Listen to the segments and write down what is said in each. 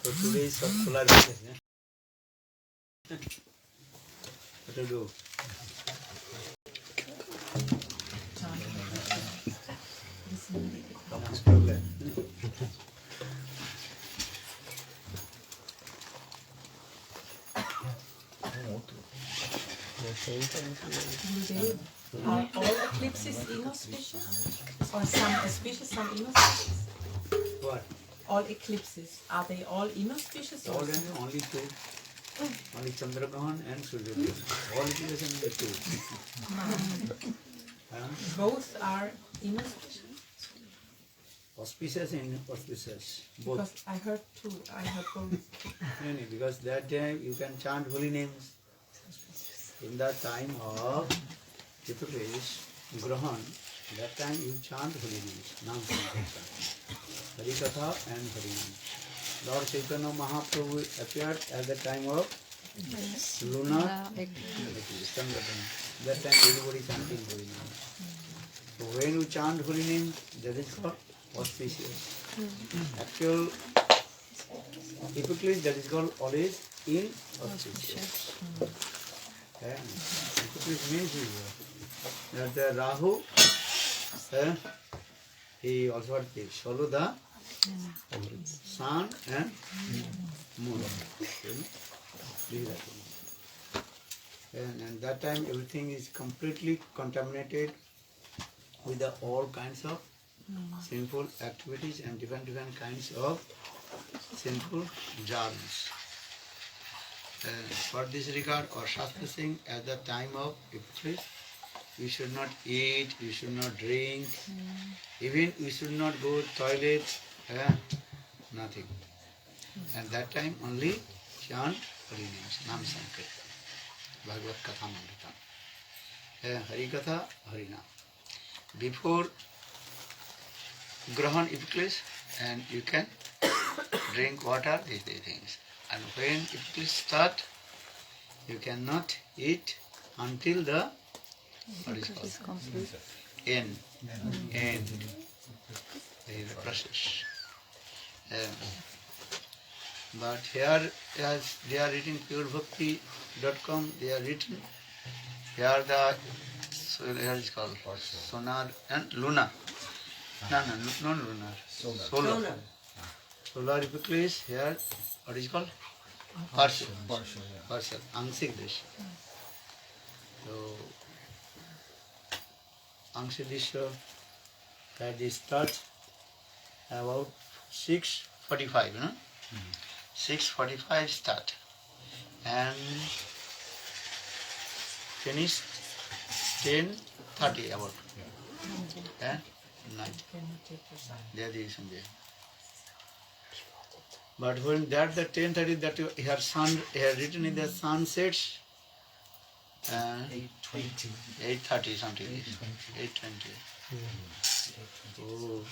So today is solar business. What to do? Are all eclipses inauspicious? Or some auspicious, some inauspicious? What? All eclipses, are they all inauspicious? Or Only two. Only Chandragrahan and Suryagrahan. All it is only two. both are inauspicious? Auspicious and inauspicious. Both. Because I heard two, I heard both. Because that time you can chant holy names. In the time of Chitrakesh, Grahan, that time you chant holy names, Nam Sankirtan, Harikatha and Harinam. Lord Chaitanya Mahaprabhu appeared at the time of lunar eclipse. That time everybody chanting holy names. So when you chant holy names, that is called auspicious. Actual eclipse, that is called always inauspicious. Eclipse means that the Rahu, he also had the Shaludha, sun and moon. And that time everything is completely contaminated with all kinds of sinful activities and different kinds of sinful germs. For this regard, or Shastra saying, at the time of eclipse, you should not eat, you should not drink, even you should not go toilet, nothing. At that time only chant holy names, Nam Sankirtan, Bhagavad Katha Amrita, Harikatha, Harinam. Before Grahan eclipse, and you can drink water, these things. And when eclipse start, you cannot eat until the what is called end. This is the process. But here, as they are reading purebhakti.com, they are written. Here the here is called sonar and lunar. No, not lunar. Solar. Solar eclipse here. What is called? Partial. Angshik Drisha. So, Angshik Drisha, that is start about 6:45, no? 6:45 start. And finish 10:30 about. And night. There is Sunday. But when that the 10:30 that her sun written in the sun sets 8:30 something. 8:20. Oh.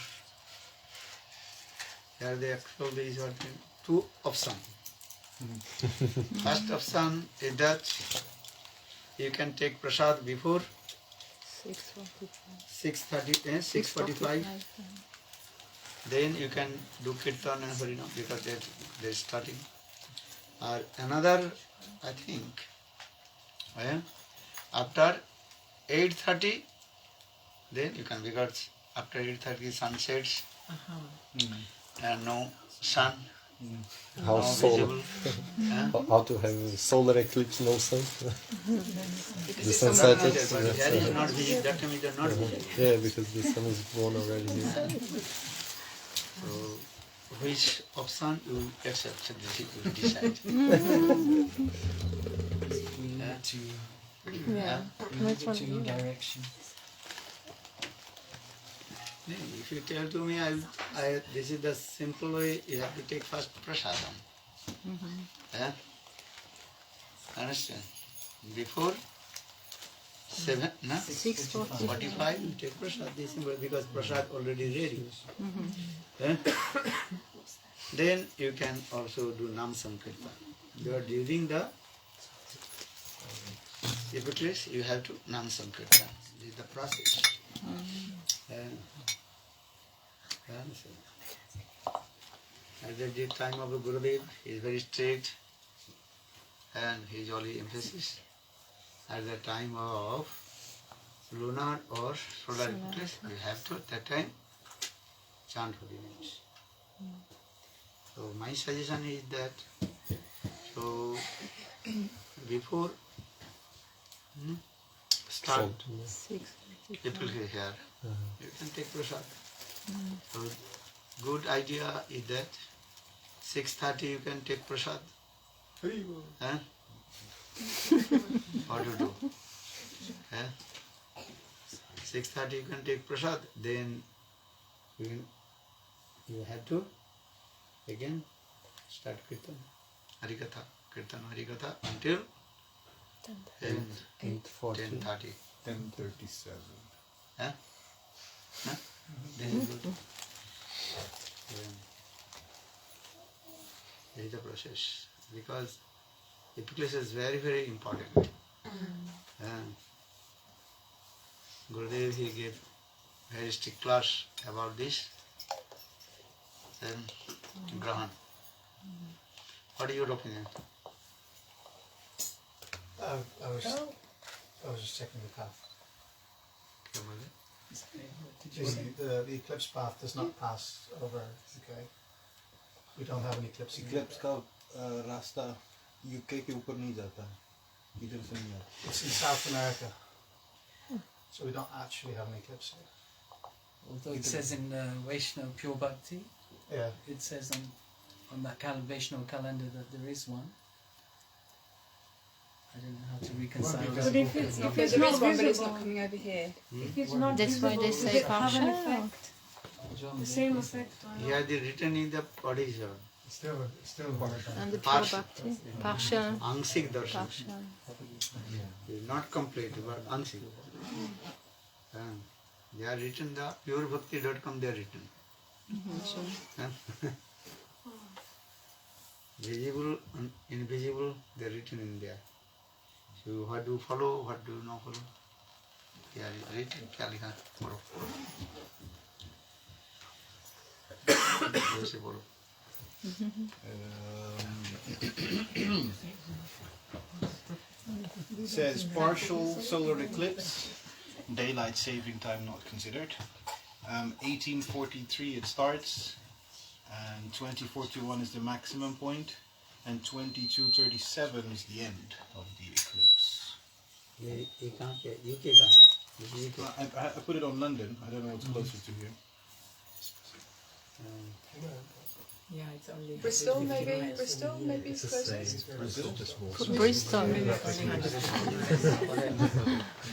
Here the actual is what two options. First option is that you can take prasad before 6:45. Then you can do Kirtan and Harinam because they're starting. Or another, I think, after 8:30, then you can, because after 8:30 sun sets and no sun, How no solar? visible. How to have solar eclipse, no sun? The sun But sets. there is not visible, that time it is not visible. Yeah, because the sun is born already here. So, which option you accept, so this you will decide. Two directions. If you tell to me, this is the simple way, you have to take first prasadam. Understand? Before 6:45, you take prasad, this simple, because prasad already ready. Then you can also do Nam Sankirtan. You are during the eclipse, you have to Nam Sankirtan. This is the process. At the time of the Gurudev, he is very strict and he is only emphasis. At the time of lunar or solar eclipse, you have to at that time chant holy names. So my suggestion is that, so before start little here, you can take prasad. So good idea is that 6:30 you can take prasad. Huh? What to do? 6:30 you can take prasad, then you have to again start kirtan, harikatha, until 10:30. 10:37. Huh? This is good. This is the process, because epiclese is very, very important. Gurudev, he gave very strict class about this. Then Grahan. What are your opinion? I was just checking the path. The eclipse path does not pass over UK. We don't have an eclipse. Eclipse का रास्ता UK के ऊपर नहीं जाता है. इधर से नहीं आता. It's in South America, so we don't actually have an eclipse here. Although it says in Vaishnava Pure Bhakti, Yeah. it says on that Vaishnava calendar that there is one. I don't know how to reconcile But that. if it's not visible, but it's not coming over here. If it's not That's why they visible, say does it have an partial. effect? The same effect on Here they written in the body, sir. Still And the pure Partial. bhakti. Partial. Angsik darshan. Partial. Not complete, but angsik. They are written the purebhakti.com, they are written. Visible and invisible, they are written in there. So what do you follow, what do you not follow? They are written, kya likha? Follow. Yes, follow. It says partial solar eclipse, daylight saving time not considered. 1843 it starts, and 2041 is the maximum point, and 2237 is the end of the eclipse. I put it on London. I don't know what's closer to here. Yeah, it's only Bristol, maybe? Bristol, maybe it's closest. Bristol. You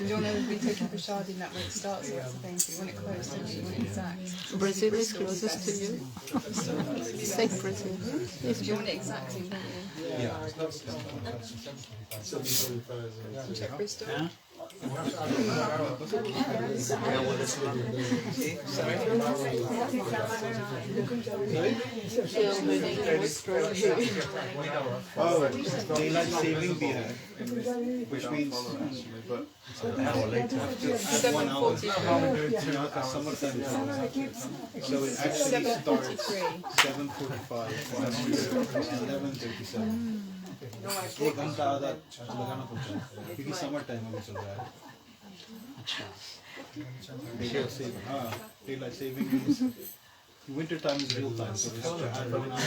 don't know if we taking prasad in that way it starts, so that's the thing. So you want it close, don't you? You want it exact. Brazil is closest to you. Say Brazil. You want it exactly, don't you? Check Bristol. Oh, daylight saving bhi hai, which means an hour later. 7:43. Summertime. So it actually starts 7:45 and 11:37. एक घंटा आधा लगाना पड़ता है क्योंकि summer time अभी चल रहा है. Daylight saving means winter time is real time, so it's add 1 hour to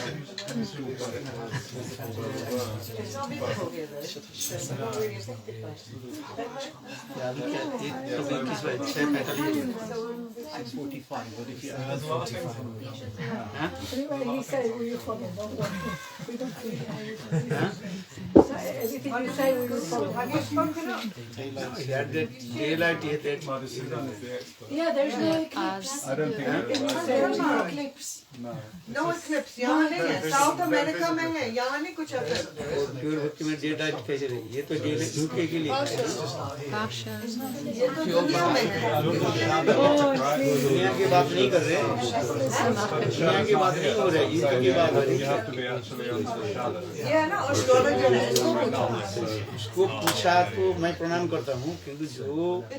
6:45, but if you add 45, Anyway, he said we will follow. Don't worry. We don't care. Everything you say we will follow. Have you spoken up? Daylight is that. Yeah, there's no eclipse. I don't think There's no eclipse. No eclipse यहाँ नहीं है, South America में है, यहाँ नहीं कुछ है. Pure भक्ति में डे लाइट कैसे रहेगी? ये तो डे झूठे के लिए Partial. ये तो दुनिया में है. दुनिया की बात नहीं कर रहे, दुनिया की बात नहीं हो रही, युद्ध की बात हो रही है. ये है ना astrologer है, उसको पूछा तो मैं प्रणाम करता हूँ, क्योंकि जो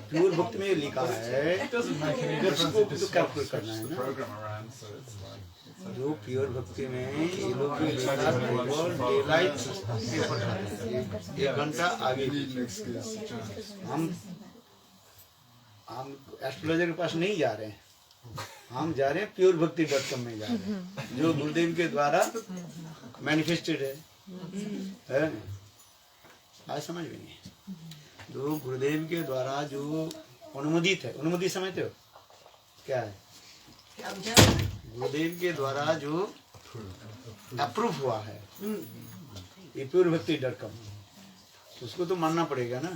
प्योर भक्ति में लिखा है उसको कैलकुलेट करना है ना. जो प्योर भक्ति में ये लोग के डेलाइट 1 घंटा आगे। हम एस्ट्रोलॉजर के पास नहीं जा रहे हैं, हम जा रहे हैं प्योर भक्ति .com में जा रहे हैं, जो गुरुदेव के द्वारा मैनिफेस्टेड है ना? आज समझ में नहीं, जो गुरुदेव के द्वारा जो अनुमोदित है, अनुमोदित समझते हो क्या है? गुरुदेव के द्वारा जो अप्रूव हुआ है ये प्योर भक्ति .com, उसको तो मानना पड़ेगा ना।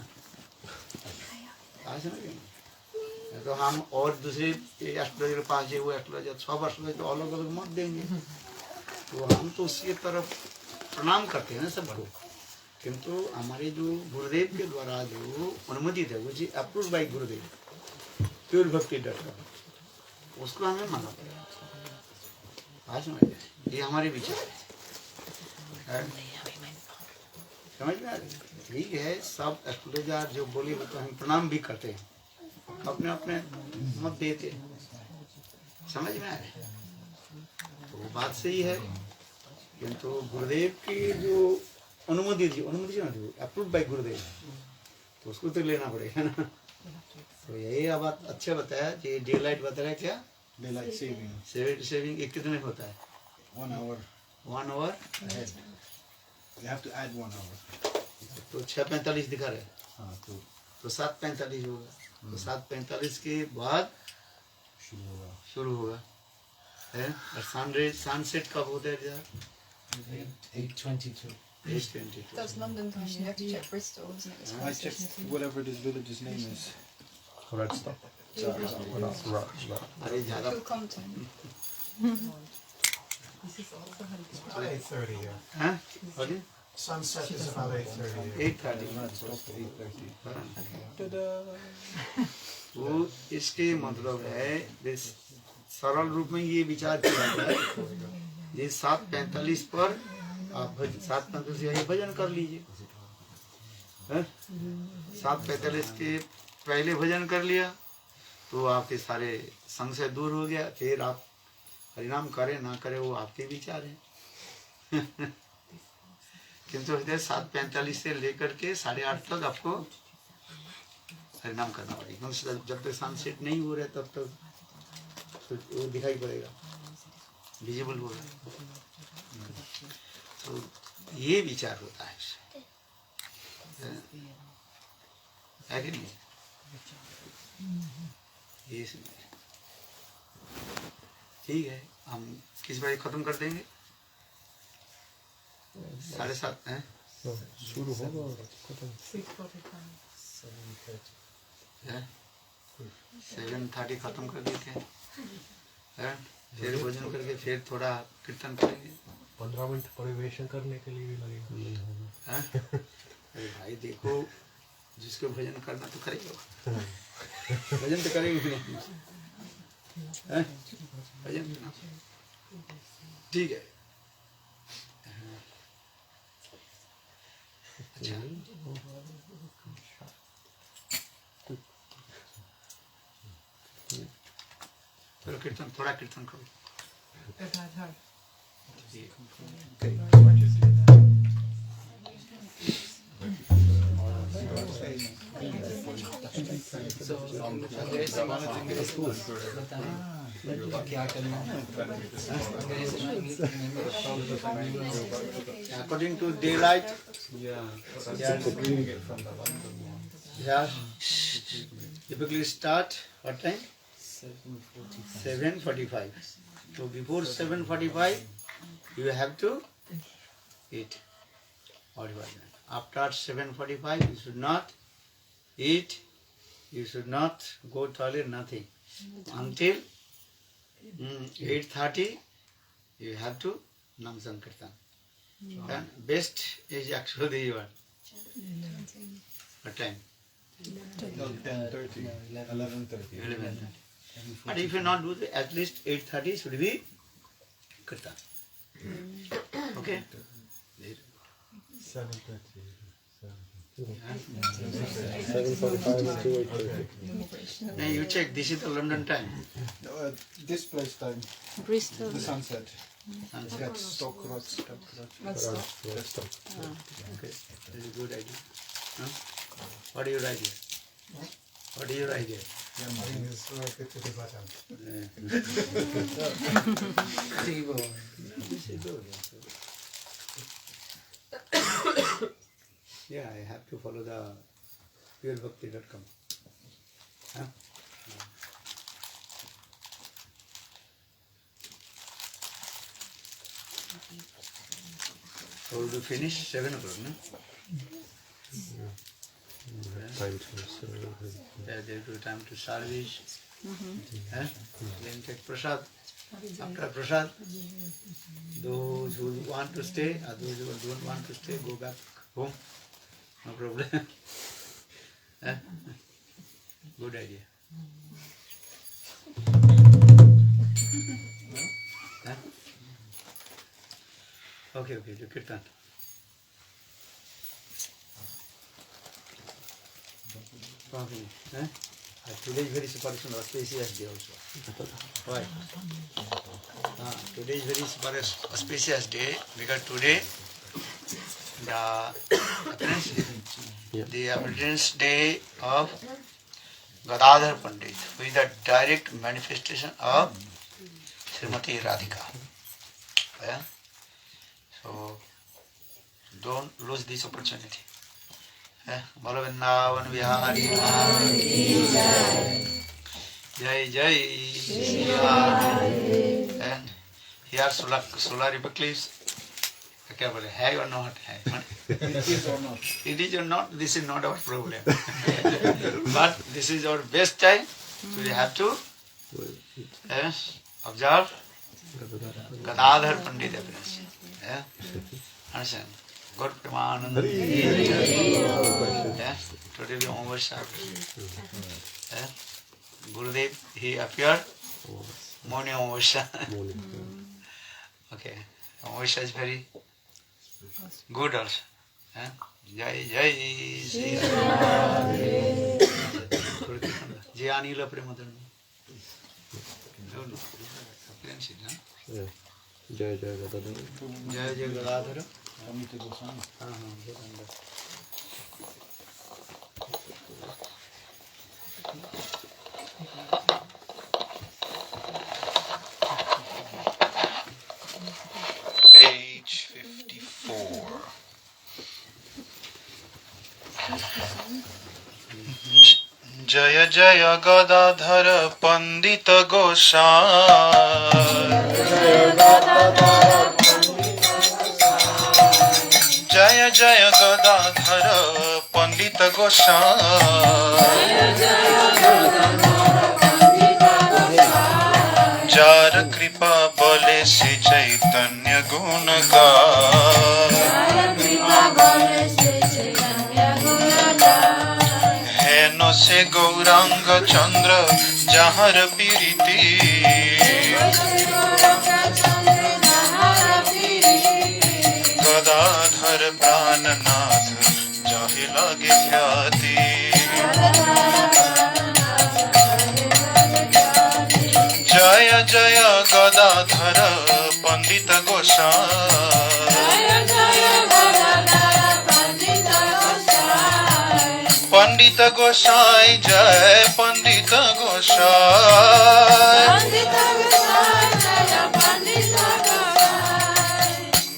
आज समझ में तो हम और दूसरे एस्ट्रोलॉजर के पास जाए, वो एस्ट्रोलॉजर 6 एस्ट्रोलॉजर तो अलग अलग मत देंगे, तो हम तो उसकी तरफ प्रणाम करते हैं ना सबको, किंतु हमारे जो गुरुदेव के द्वारा जो अनुमोदित है वो जी अप्रूव बाई गुरुदेव प्योर भक्ति .com, उसको हमें मानना पड़ेगा। आज समझ में, ये हमारे विचार है, समझ में आ रही? ठीक है, सब एस्ट्रोलॉजर जो बोले वो तो हम प्रणाम भी करते हैं, अपने अपने मत देते, समझ में आ रहे? तो वो बात सही है, किंतु गुरुदेव की जो अनुमति थी अप्रूव बाई गुरुदेव, तो उसको तो लेना पड़ेगा ना। तो यही बात अच्छा बताया कि डे लाइट बताया क्या? डे लाइट सेविंग एक कितने होता है? 1 hour 1 hour ahead. You have to add 1 hour. तो 6:45 दिखा रहे, हाँ, तो 7:45 होगा, तो 7:45 के बाद शुरू होगा है। और सनसेट कब होता है? 8:22. 8:22। That's London time. You have to check Bristol, isn't it? It's I checked whatever this village's name is. Red stuff. अरे ज्यादा Good content. About 8:30 here. हैं? अरे Sunset is about 8:30 here. 8:30। वो इसके मतलब है सरल रूप में ये विचार किया जाए, ये 7:45 पर आप 7:45 ये भजन कर लीजिए, 7:45 के पहले भजन कर लिया तो आपके सारे संग से दूर हो गया, फिर आप हरिनाम करें ना करें वो आपके विचार हैं। किंतु 7:45 से लेकर के 8:30 तक आपको हरिनाम करना पड़ेगा, जब तक सनसेट नहीं हो रहा तब तक तो वो दिखाई पड़ेगा, विजिबल होगा। तो ये विचार होता है कि नहीं? ये ठीक है, हम किस बार खत्म कर देंगे? 7:30 हैं? शुरू होगा 7:30 खत्म कर देते हैं, फिर भोजन करके फिर थोड़ा कीर्तन करेंगे। 15 मिनट परिवेशन करने के लिए भी लगेगा। अरे भाई देखो, जिसको भजन करना तो करेगा, भजन तो करेगी नहीं, भजन ठीक है। अच्छा चलो कीर्तन, थोड़ा कीर्तन करो। According to daylight, typically start what time? 7:45. So before 7:45, you have to eat. After 7:45, you should not eat. You should not go toilet. Nothing until 8:30. You have to Nam Sankirtan. And best is actually what time? 10:30, 11:30. 11:30. But if you not do that, at least 8:30 should be Kirtan. Okay? 7:30. 7:45 to 8:30. Now you check, this is the London time. this place time, Bristol. the sunset. Sunset. That's stock. Okay, very good idea. Huh? What do you write here? What do you write here? I think it's very good to do bhajan. This is good. Yeah, I have to follow the purebhakti.com. Huh? So we'll finish 7 o'clock, no? Time to Yeah, they do time to service. Then take prasad. After prasad, those who want to stay, or those who don't want to stay, go back home. No problem. Good idea. Okay, do kirtan. Today is very super auspicious day also. Why? Today is very super auspicious day because today the appearance day of Gadadhara Pandita, who is the direct manifestation of Srimati Radhika. Yeah? So don't lose this opportunity. Bolo Vrindavan Vihari Jai Jai. And here solar eclipse. क्या बोले है or not है? It is or not. It is or not. This is not our problem. But this is our best time. So we have to observe Gadadhara Pandita. Understand? God Premanand. Today we almost service. Gurudev, he appeared. Morning Amavasya. Okay. Amavasya is very good also. Jai Jai Sri Radharani. Jai Lila of Mahaprabhu. Jai Jai Gadadhara. Jai Jai Gadadhara. Page 54. Jaya Jaya Gadadhara Pandita Gosai. Jaya Jaya Gadadhara Pandita Gosai. Jar कृपा बले से चैतन्य गुण हेनो से गौरांग चंद्र जहर पीरिति गदाधर प्राणनाथ जाहि लागे ख्याति जय जय गदाधर पंडित गोसाई पंडित गोसाई जय पंडित गोसाई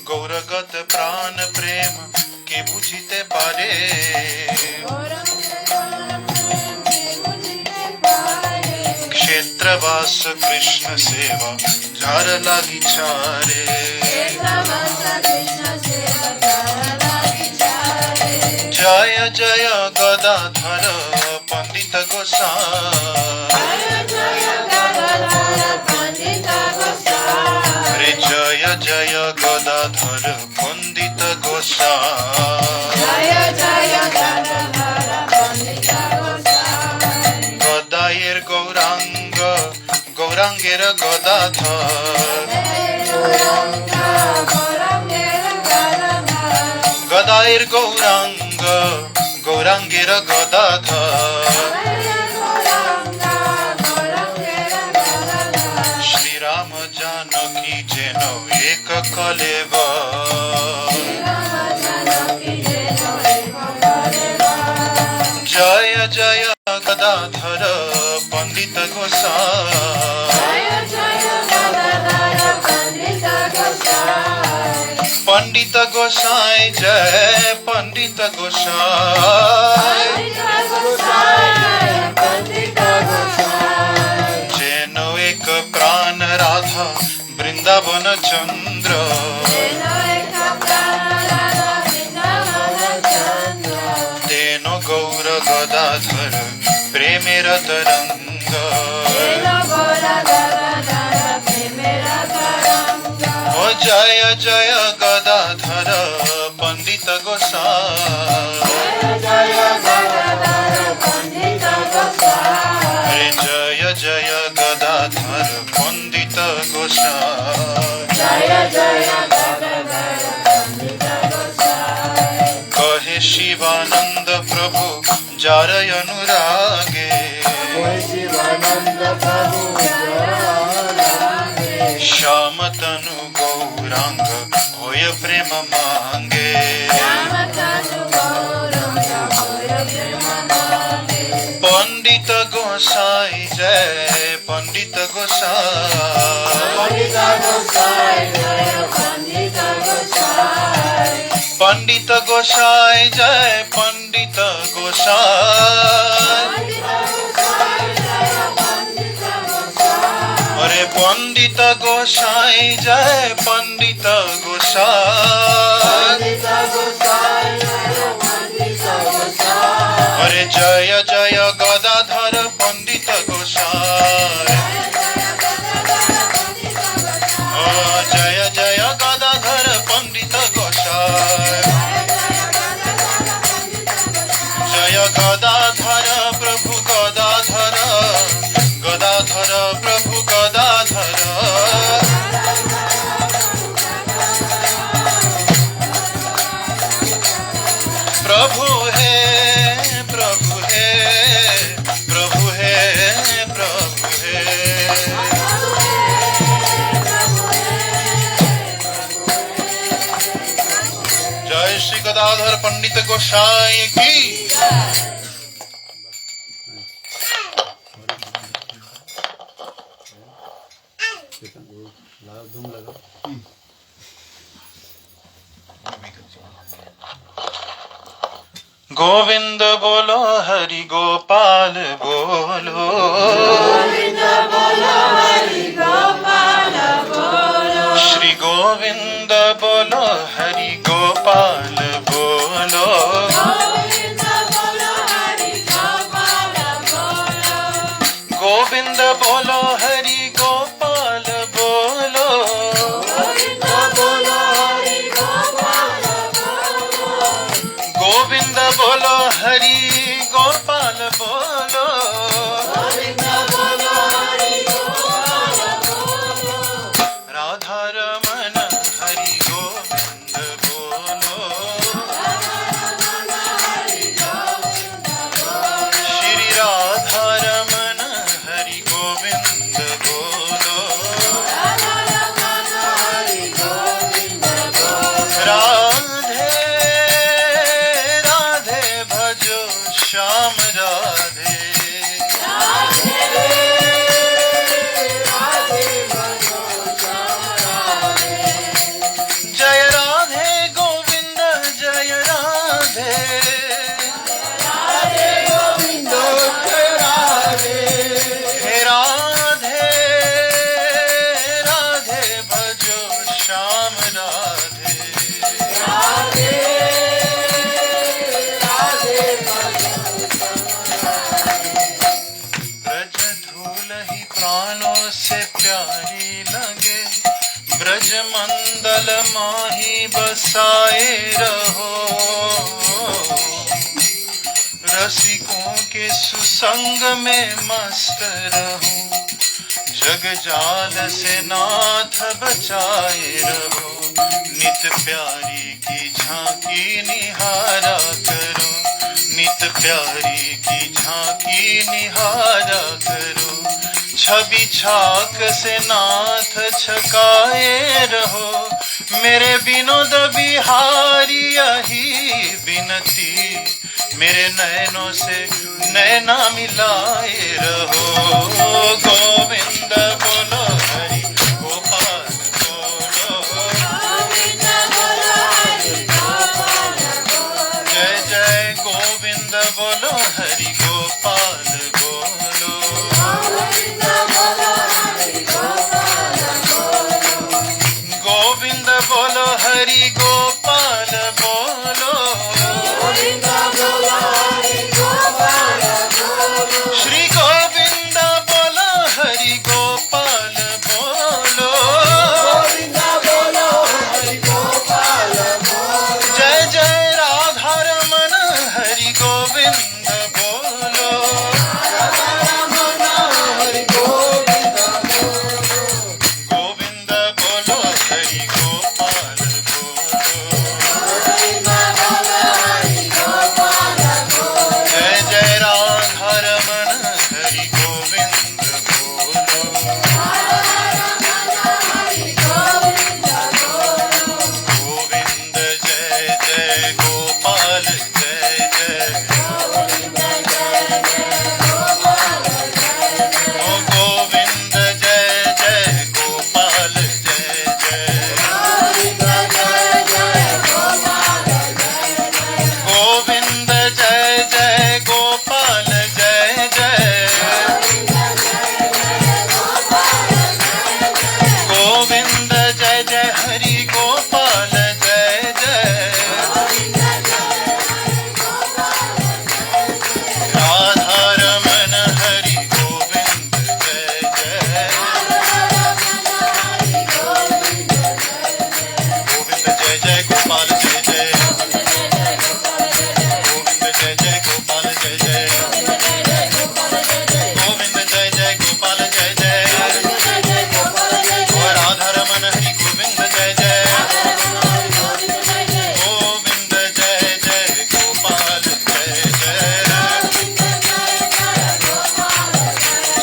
गौरगत प्राण प्रेम के बुझिते पारे क्षेत्रवास कृष्ण सेवा जार लागी चारे जय जय गदाधर पंडित गोसाई रे जय जय गदाधर पंडित गोसाई गदायेर Gaurang गौरांगेर Gadadhar गदायेर Gaurang गौरांगेर Gadadhar forever. Jaya Jaya Gadadhara Pandita Gosai. Pandita Gosai Jai Pandita Gosai. Jeno ek pran Radha Vrindavan Chandra. Teno gaura Gadadhara Premera Taranga. Oh Jaya Jaya Gadadhara Pandita Gosai. Hare Jaya Jaya Gadadhara Pandita Gosai. Kahe Shivananda Prabhu Jaray Anurage. Shamatanu Gauranga Hoya Prema Mange. Pandita Gosai Jai Pandita Gosai. Pandita Gosai Jai Pandita Gosai. Hare Pandita Gosai Jai Pandita Gosai. Hare Jaya Jaya Gadadhara Pandita Gosai. Oh Jaya Jaya Gadadhara Pandita Gosai. Jaya Gadadhara Prabhu Gadadhara. Gadadhara Prabhu Gadadhara. Prabhu hai, Prabhu hai, Prabhu hai, Prabhu hai. Jai Shri Gadadhara Pandita Gosai ki. धूम लगा गोविंद बोलो हरि गोपाल बोलो. गोविंद बोलो हरि गोपाल बोलो. श्री गोविंद बोलो हरि गोपाल बोलो. गोविंद बोलो हरि गोपाल बोलो. गोविंद बोलो हरि गोपाल बोलो. गोविंद बोलो हरि गोपाल बोलो. गोविंद बोलो हरि गोपाल बोलो. गोविंद बोलो हरि गोपाल बोलो. राधा रमन हरि गोविंद बोलो. श्री राधा रमन हरि गोविंद बोलो. राधे राधे भजो श्याम राधे. जय राधे गोविंद जय राधे. गोविंद जय राधे. हे राधे राधे भजो श्याम राधे. ब्रज धूल ही प्राणों से प्यारी लगे. ब्रज मंडल माही बसाए रहो. रसिकों के सुसंग में मस्त रहो. जग जाल से नाथ बचाए रहो. नित प्यारी की झांकी निहारा करो. नित प्यारी की झांकी निहारा करो. छवि छाक से नाथ छकाए रहो. मेरे विनोद बिहारी यही विनती, मेरे नयनों से नैना मिलाए रहो। गोविंद बोलो हरि गोपाल बोलो, गोविंद बोलो हरि गोपाल बोलो, जय जय गोविंद बोलो हरि गोपाल बोलो, गोविंद बोलो हरि गोपाल बोलो, गोविंद बोलो हरि गोपाल बोलो, गोविंद बोलो हरि गोपाल बोलो, श्री गोविंद बोलो हरि गोपाल बोलो, गोविंद बोलो हरि गोपाल बोलो, जय जय राधा रमन हरि गोविंद बोलो, राधा रमन हरि गोविंद बोलो, गोविंद बोलो हरि गोपाल बोलो, गोविंद बोलो हरि गोपाल बोलो, जय जय राधा रमन हरि गोविंद बोलो, राधा रमन हरि गोविंद बोलो, गोविंद जय जय गोपाल जय जय, गोविंद जय जय गोपाल जय जय, ओ गोविंद जय जय गोपाल जय जय, गोविंद जय जय गोपाल जय जय, गोविंद जय जय गोपाल जय जय, गोविंद जय जय हरि गोपाल जय जय, राधा रमन हरि गोविंद जय जय, गोविंद जय जय गोपाल जय जय, गोविंद जय जय गोपाल जय जय, गोविंद जय जय गोपाल जय जय, ओ राधा रमन हरि गोविंद जय जय, गोविंद जय जय गोपाल जय जय,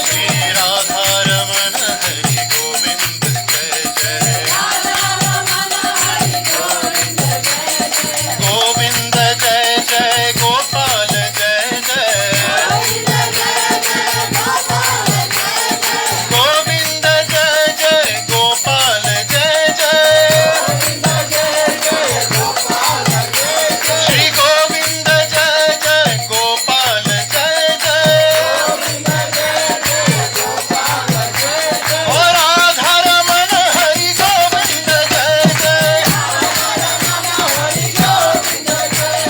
श्री राधा रमन हरि गोविंद जय जय, गोविंद जय जय गोपाल जय जय, गोविंद जय जय गोपाल जय जय, श्री गोविंद जय जय गोपाल जय जय, ओ राधा रमन हरि गोविंद जय जय,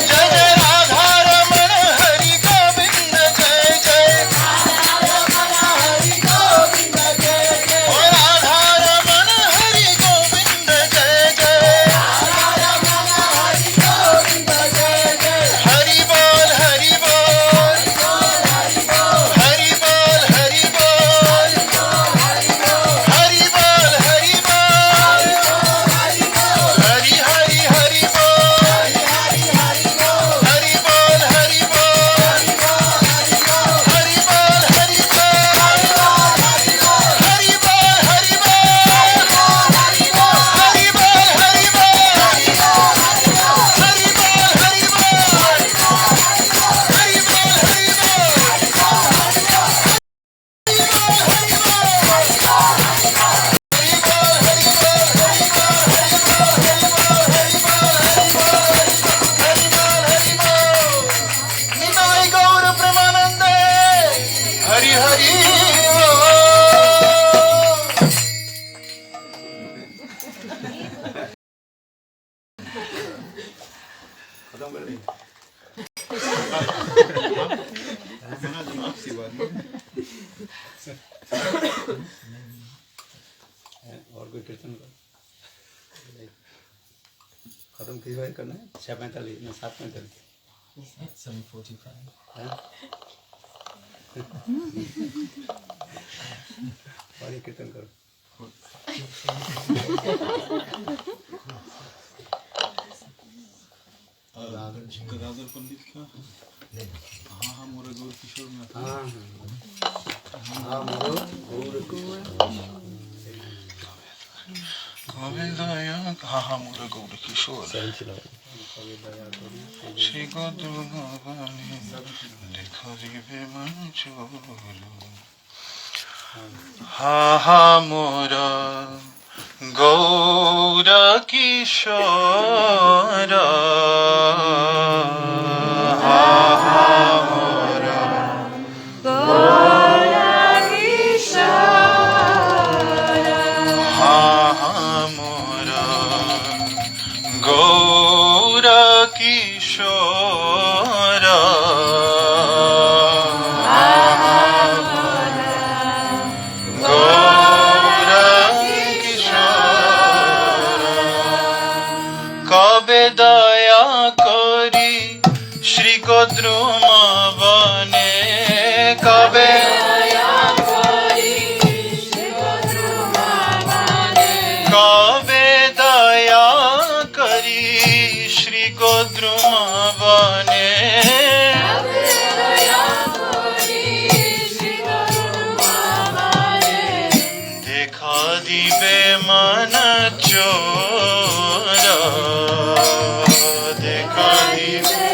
जय जय राधा रमन हरि गोविंद जय जय, ओ राधा रमन हरि गोविंद जय जय, हरि बोल हरि बोल, हरि बोल हरि बोल, हरि बोल हरि बोल, हरि हरि हरि बोल, हरि बोल हरि बोल, हरि बोल हरि बोल, हरि बोल हरि बोल, हरि बोल हरि बोल, हरि बोल हरि बोल, हरि बोल हरि निमाय गौर प्रेमानंदे हरि हरि खत्म कर दी। आपसी बात नहीं। और कोई कीर्तन कर, खत्म किस बार करना है? 6:45 ना 7:45? 7:45. और ये कीर्तन करो। गदाधर पंडित का हाँ मोरे गौर किशोर में था। हाँ मोरे गौर কবে দয়া হাহা মোর গৌর কিশোর 79. শ্রী গদ্রুমাবাণী দেখা দিবে মঞ্চল হাহা মোর গৌর কিশোর হাহা মোর গৌর কিশোর গৌর কিশোর কবে দয়া করি শ্রী গদ্রুমাবনে কবে কবে দয়া করি শ্রী গদ্রুমাবনে দেখা দিবে মন চোর দেখা দিবে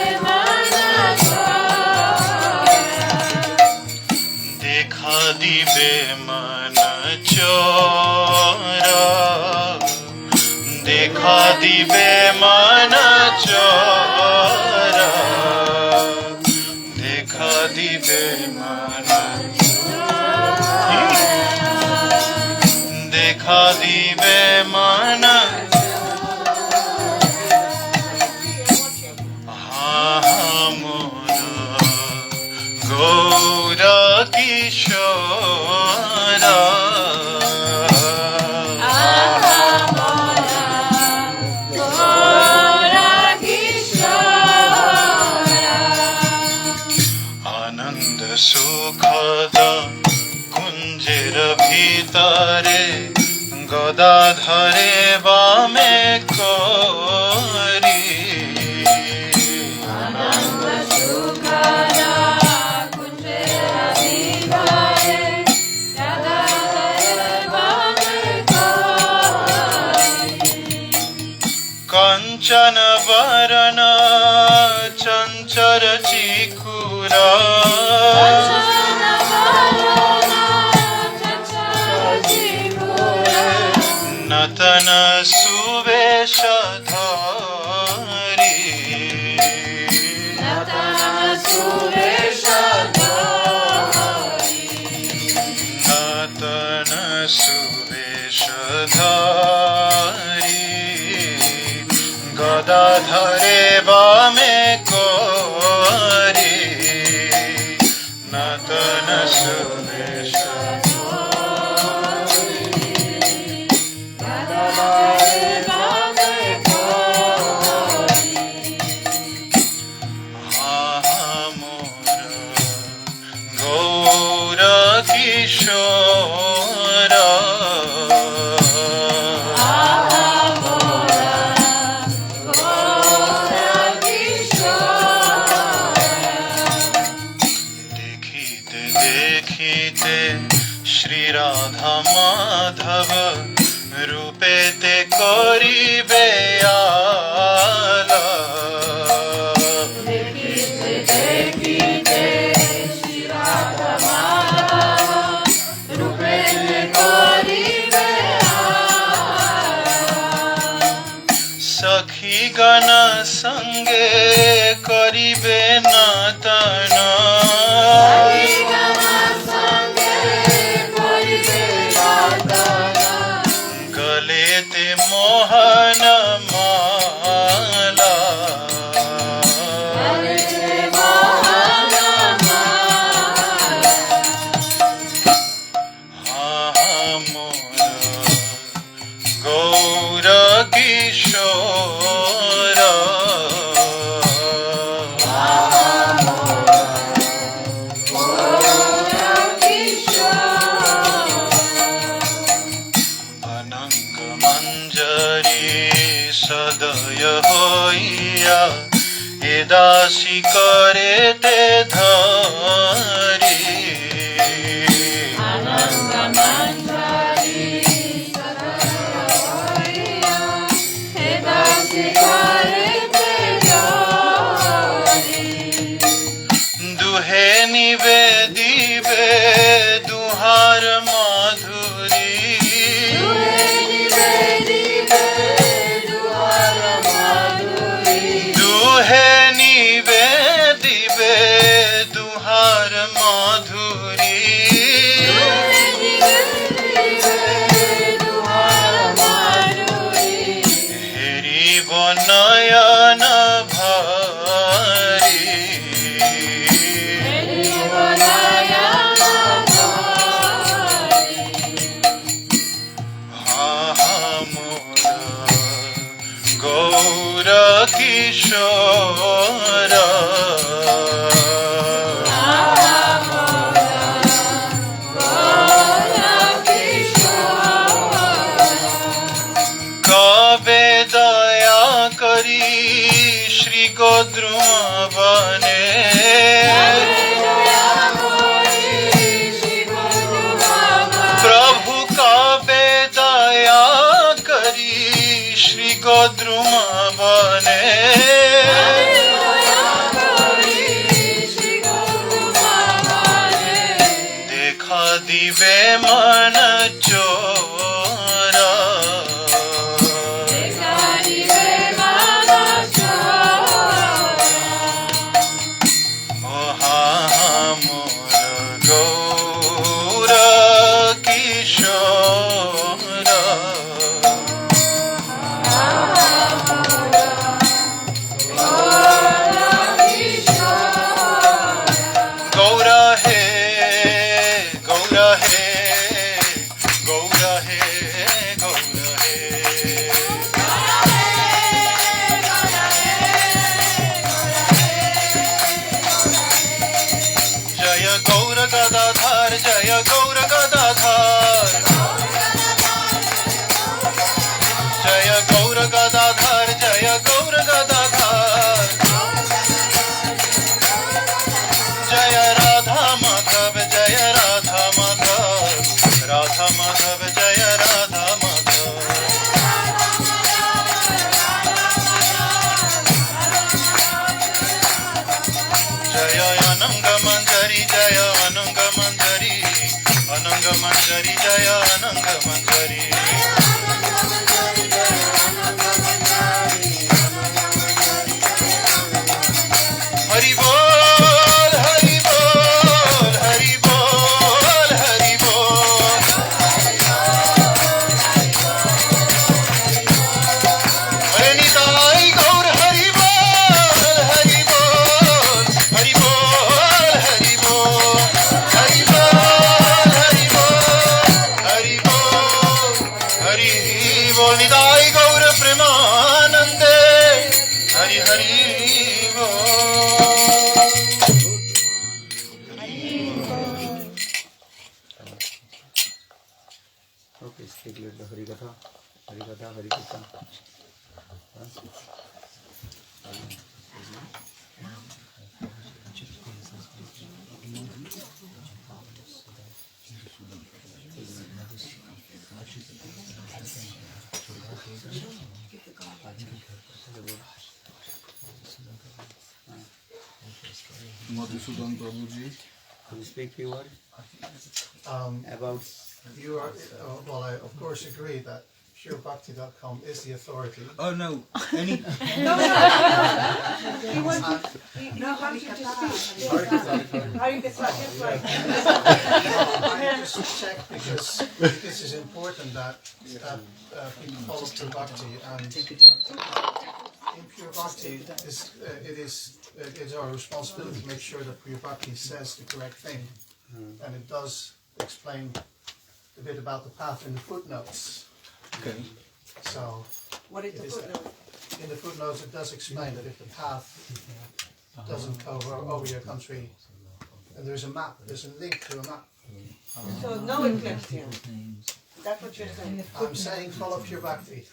দেখা দিবে মন চোর দেখা দিবে মন চোর দেখা দিবে মন দেখা দিবে মন মোর গৌর কিশোর আনন্দ সুখদ কুঞ্জের ভিতরে গদাধরে বামে করি कंचन वरण चंचर चिकुरा नतन सुवेश धारी नतन सुवेश धारी गदाधरे बामे कोरी नतन सुवेश गौर किशोर देखिते देखिते श्री राधा माधव रूपेते करिबे आला सखी गण संगे करिबे नतन गलेते मोहन माला मोर गौर किशोर अनंग मंजरी सदय होइया ए दासी करे ते धरी दुहे निवेदिबे दुहार माधुरी दुहे निवेदिबे दुहार माधुरी हेरी बनयन भारी गौर किशोर कबे दया करी श्री गोद्रुमवने प्रभु कबे दया करी श्री गोद्रुमवने देखा दिवे मन चोरा मोर गौर किशोर गौरा हे गौरा हे गौरा हे गौरा हे जय गौर गदाधर जय गौर गदाधर जय गौर गदाधर जय गौर गदाधर जय राधा माधव जय राधा माधव राधा माधव जय राधा माधव जय अनंग मंजरी जय अनंग मंजरी अनंग मंजरी जय अनंग मंजरी हरि बोल हरि बोल हरि बोल हरि बोल हरे निताई गौर हरि बोल हरि बोल हरि बोल हरि बोल हरि बोल हरि बोल हरि बोल हरि बोल निताई गौर प्रेमानंदे हरि हरि बोल Okay, speak the Harikatha, Harikatha, Harikatha. Madhusudan Prabhuji. Can you speak few words about? You are, well, I of course agree that purebhakti.com is the authority. Oh no, any. He wants to speak. Harikatha, just like. I just check because this is important that people follow pure bhakti, and in pure bhakti it is our responsibility to make sure that pure bhakti says the correct thing, and it does explain a bit about the path in the footnotes. Okay. So What is the footnote? in the footnotes it does explain that if the path doesn't cover over your country, and there's a map, there's a link to a map. So no eclipse here. That's what you're saying. I'm saying follow pure bhakti.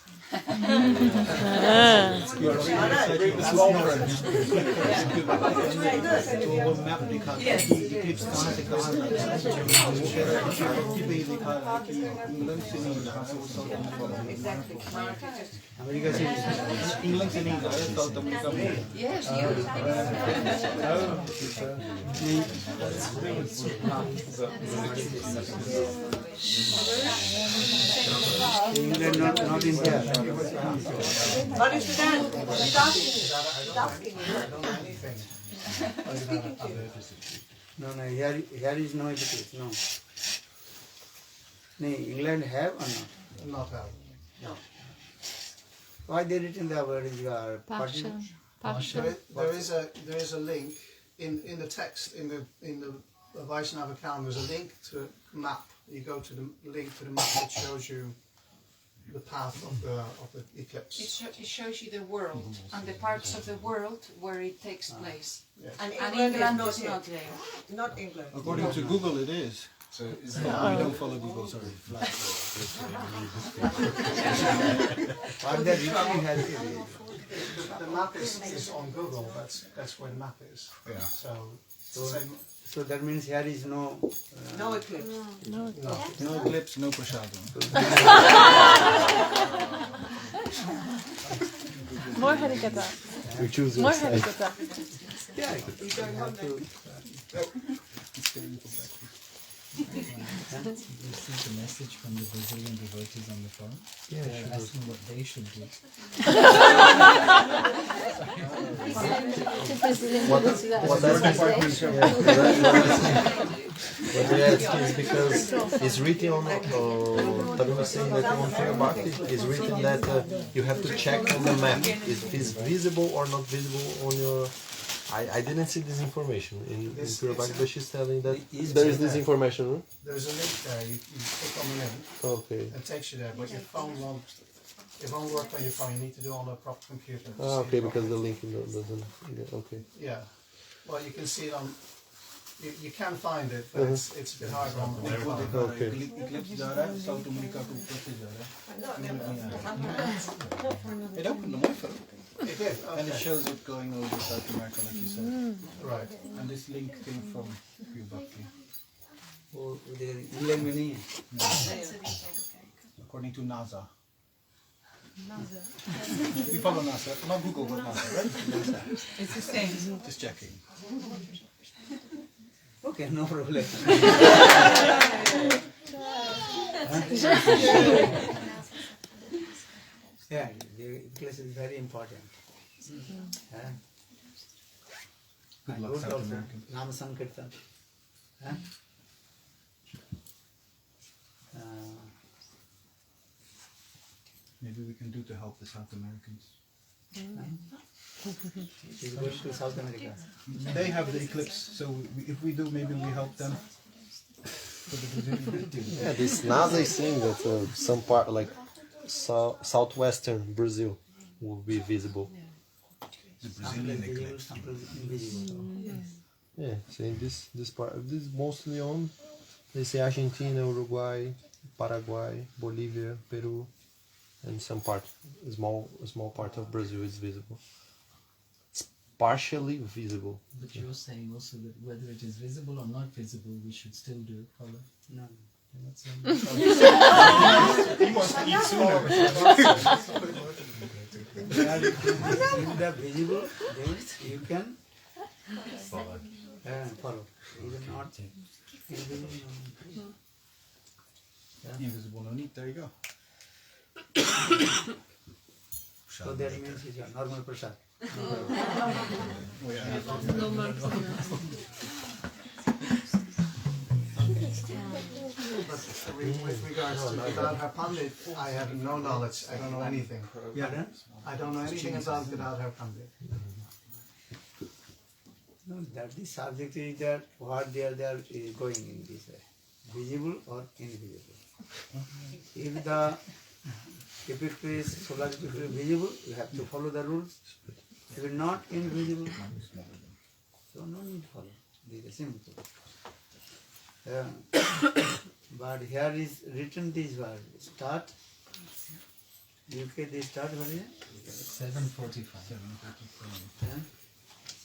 America से England से नहीं था, south America में। Yes, England, not India. What is that? He's asking you. He's asking you. I don't know anything. Speaking to you. No, here is no education, no. No, England have or not? Not how. No. Why they written the word is Pasha. There is a link in the text in the Vaishnava calendar. There's a link to a map. You go to the link to the map that shows you the path of the eclipse. It shows you the world and the parts of the world where it takes place. Yes. And And England England is is not not here. there. Not England. According to Google, it is. So we don't follow Google. Sorry. what the Rukmini has The map is on Google. That's where the map is. Yeah. So so that means here is no No eclipse. no. No eclipse, no prasadam. More Harikatha. We choose More your side. Harikatha. yeah, you have to You received a message from the Brazilian devotees on the phone. Yeah, They're asking what they should do. What they ask is because it's written on Taru was saying that one thing about it is written that you have to check on the map if it's visible or not visible on your. I didn't see this information in Pure Bhakti, but she's telling that there is this information, huh? There's a link there. You click on the link. Okay. It takes you there, but your phone won't. It won't work on your phone. You need to do it on a proper computer. to Ah, see okay, it because the properly. link doesn't. Okay. Yeah. Well, you can see it on. You can find it, but it's a bit hard on the phone. Okay. Eclipse जा रहा है, south America के ऊपर से जा रहा है। It opened on my phone. It did. And it Okay. shows it going over South America, like you said. Right. And this link came from Pure Bhakti. वो उधर इंग्लैंड में नहीं है According to NASA. We follow NASA, not Google, but NASA, right? NASA. It's the same. Just checking. okay, no problem. Yeah, the English is very important. Good luck, South American. Nam Sankirtan. Maybe we can do to help the South Americans. She's going to South America. They have the eclipse, so if we do, maybe we help them. For the Brazilian. Yeah, this NASA is saying that some part, like southwestern Brazil, will be visible. The Brazilian Visible, eclipse. some invisible. Yeah, saying this part. This is mostly on. They say Argentina, Uruguay, Paraguay, Bolivia, Peru, and some part, small part of Brazil is visible. It's partially visible. But you're saying also that whether it is visible or not visible, we should still do it, follow. No. You're not saying He wants to eat sooner. If they are visible, then you can follow. Even not invisible. Invisible, no need. There you go. So that means it's a normal prasad. With regards to Gadadhara Pandita, I have no knowledge. I don't know anything. Yeah. I don't know anything about Gadadhara Pandita. No, that the subject is that what they are going in this way, visible or invisible. If it is solar visible, you have to follow the rules. If it is not invisible, so no need to follow. This is simple. But here is written this word. Start. UK they start what is it? 7:45.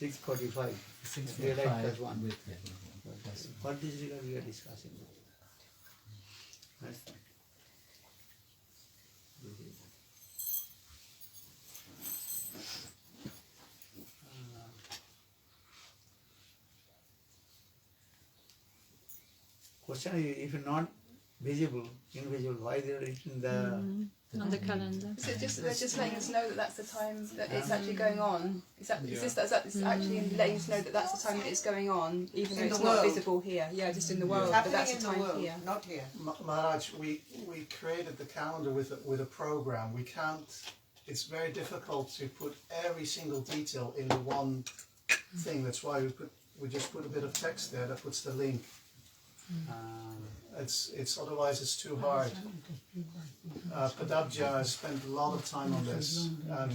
6:45. 6:45 1. with What is regard we are discussing? That's fine. Question is, if not visible, invisible, why they are written the on the calendar. So they're just letting us know that that's the time that it's actually going on. Is this actually letting us know that that's the time that it's going on, even though In it's the not world. visible here? Yeah, just in the world, but Happening that's in the the time world, here. not here. Maharaj, we created the calendar with a program. We can't. It's very difficult to put every single detail in the one thing. That's why we just put a bit of text there that puts the link. It's otherwise it's too hard. Padabja spent a lot of time on this, and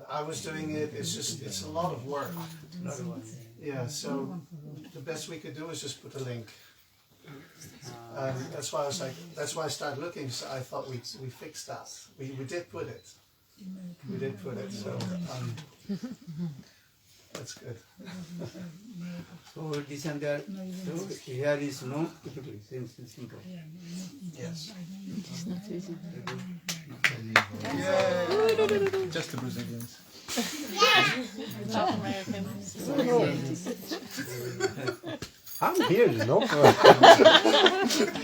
I was doing it. It's a lot of work. Yeah, so the best we could do is just put a link. That's why I was like, that's why I started looking. So I thought we fixed that. We did put it. We did put it. So that's good. so this and that. So here is no typically simple. Yes. It's not easy. Just the Brazilians. South Americans. I'm here, you know.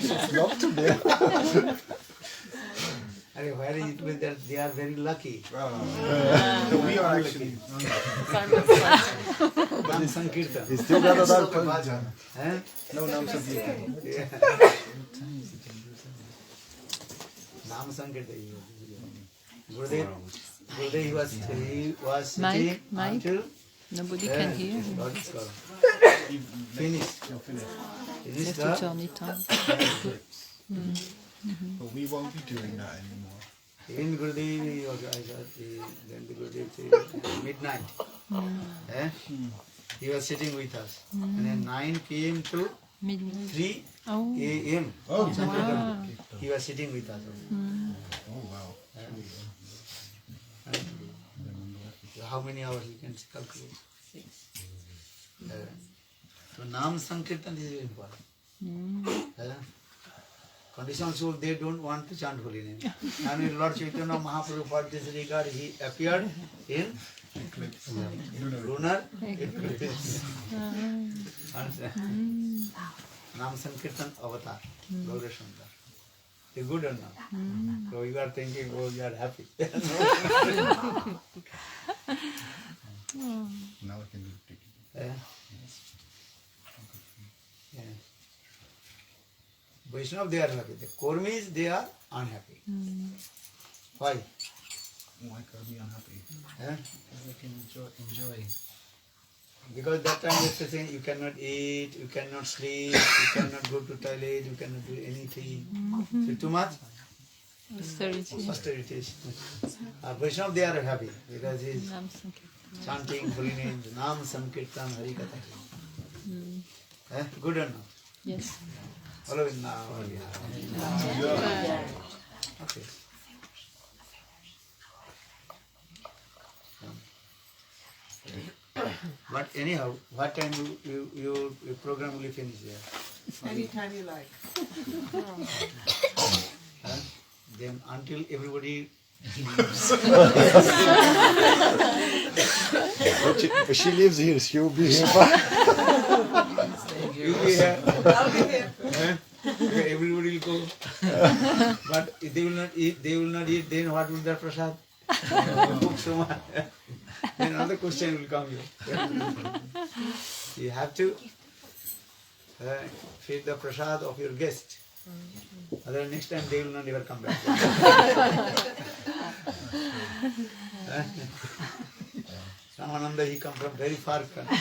It's not too bad. Where is it with that they are very lucky. We are actually. Nam Sankirtan. It's still Gadadhara Pandita. No Nam Sankirtan. Nam Sankirtan. Gurudev he was sitting until Nobody can hear. Finish. You have to turn it on. But we won't be doing that anymore. In Gurudev, then the Gurudev said midnight. He was sitting with us. And then 9 p.m. to 3 a.m. He was sitting with us. Oh wow. How many hours you can calculate? 6. So Nam Sankirtan is very important. Conditional soul, they don't want to chant holy name. And in Lord Chaitanya Mahaprabhu, for this regard, he appeared in lunar eclipse. Nam Sankirtan Avatar, Gaura Shankar. Is good or not? So you are thinking, oh, you are happy. Now I can do it. Vaishnava, they are happy. The Kurmis, they are unhappy. Why? Why can't be unhappy? They can enjoy. Because that time they say you cannot eat, you cannot sleep, you cannot go to toilet, you cannot do anything. So too much? Austerity. Vaishnava, they are happy because he is chanting holy names, Nam Sankirtan Hari Katha. Good or not? Yes. Follow it now. Okay. But anyhow, what time your program will finish there? Anytime you like. Then until everybody But she lives here, she will be here. You'll be here. I'll be here. Okay, everybody will go. But if they will not eat, then what will their prasad? Cook so much. Then another question will come here. You have to feed the prasad of your guest. Otherwise next time they will not ever come back. Ramananda, he come from very far country.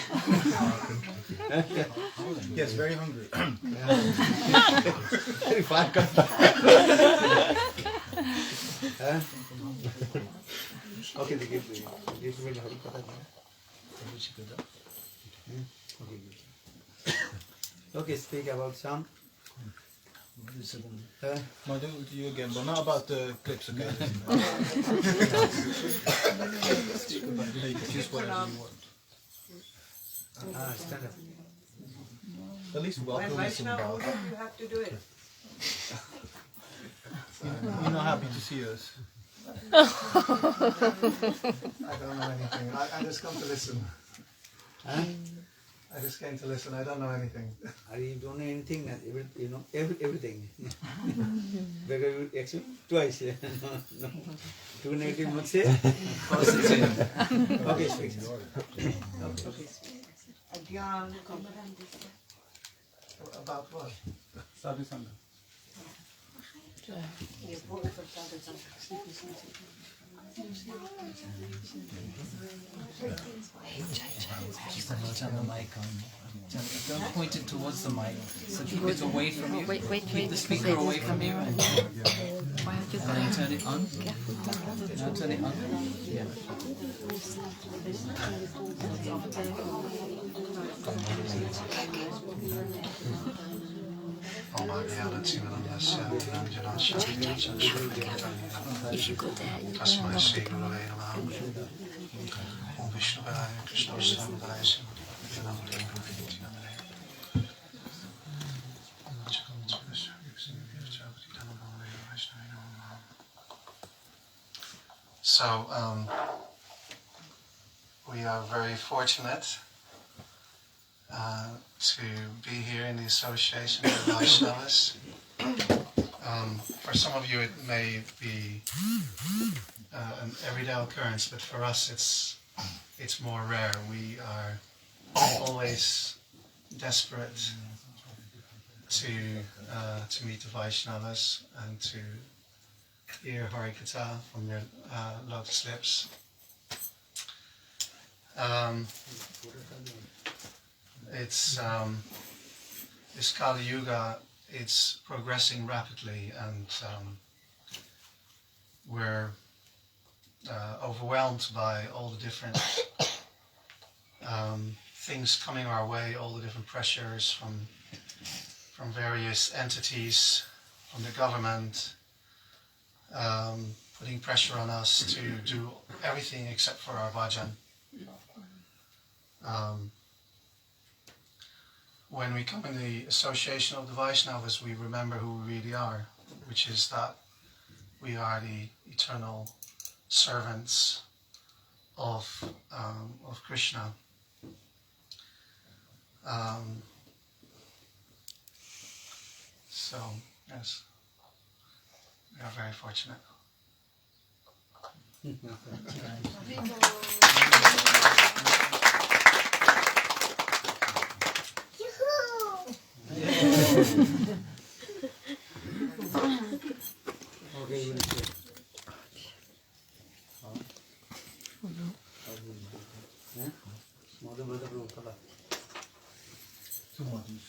Yes, very hungry. Very far country. Okay, they give me Hari Katha. Okay, good. Okay, speak about some Madhu, you again, but not about the clips, okay? Just whatever you want. Stand up. At least When welcome listen Vaishnava about. you have to do it. You're not happy to see us. I don't know anything. I just come to listen. Huh? I just came to listen. I don't know anything. You don't know anything, you know everything. Because you actually twice. No. Two negative must say. Okay, speak. Adyan, About what? Sadhu-sanga. Turn the mic on. Don't point it towards the mic. So keep it away from you. Keep the speaker away from you. And then turn it on. Now turn it on. So, we are very fortunate to be here in the association of Vaishnavas. For some of you it may be an everyday occurrence, but for us it's more rare. We are always desperate to meet the Vaishnavas and to hear Harikatha from their lotus lips. This Kali Yuga, it's progressing rapidly, and we're overwhelmed by all the different things coming our way, all the different pressures from various entities, from the government, putting pressure on us to do everything except for our bhajan. When we come in the association of the Vaishnavas, we remember who we really are, which is that we are the eternal servants of Krishna. So, yes, we are very fortunate. Okay, you will say. Mahaprabhu, Kala. Two Madhus.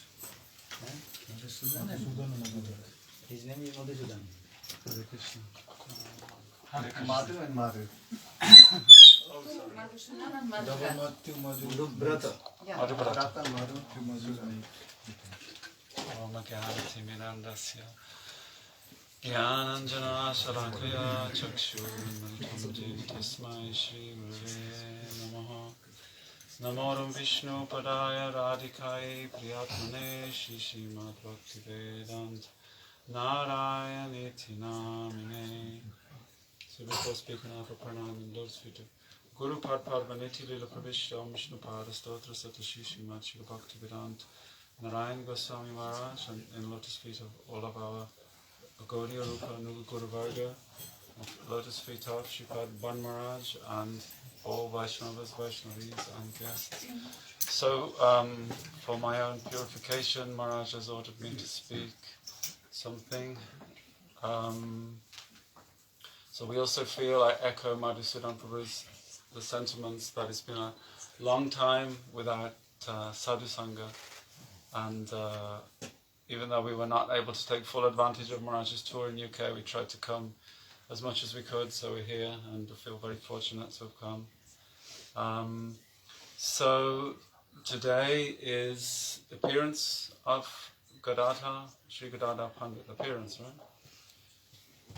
His name is Madhusudan. Hare Krishna. Madhu and Madhu. Double Madhu, two Madhu. Brata. Brata, Madhu. Two Madhu. Jnananjana Sarakaya Chakshurmalitam Tasmai Shri Gurave Namaha Namoram Vishnu Padaya Radhikai Priyatmane Shri Srimati Radharani Narayaniti Namine. So before speaking of Pranam and Lord's feet, Guru Pad Parvaniti Lila Pravishta Om Vishnu Pada Stotra Sata Shri Srimati Shri Bhakti Vedanta Narayan Goswami Maharaj, and in lotus feet of all of our Gaudiya Rupa Nuga Guru Varga, lotus feet of Shripad Ban Maharaj, and all Vaishnavas, Vaishnavis, and guests. So, for my own purification, Maharaj has ordered me to speak something. So we also feel, I echo Madhusudan Prabhu's the sentiments that it's been a long time without sadhu sangha, and even though we were not able to take full advantage of Maharaj's tour in UK, we tried to come as much as we could, so we're here and we feel very fortunate to have come. So today is the appearance of Gadadhara, Sri Gadadhara Pandita appearance, right?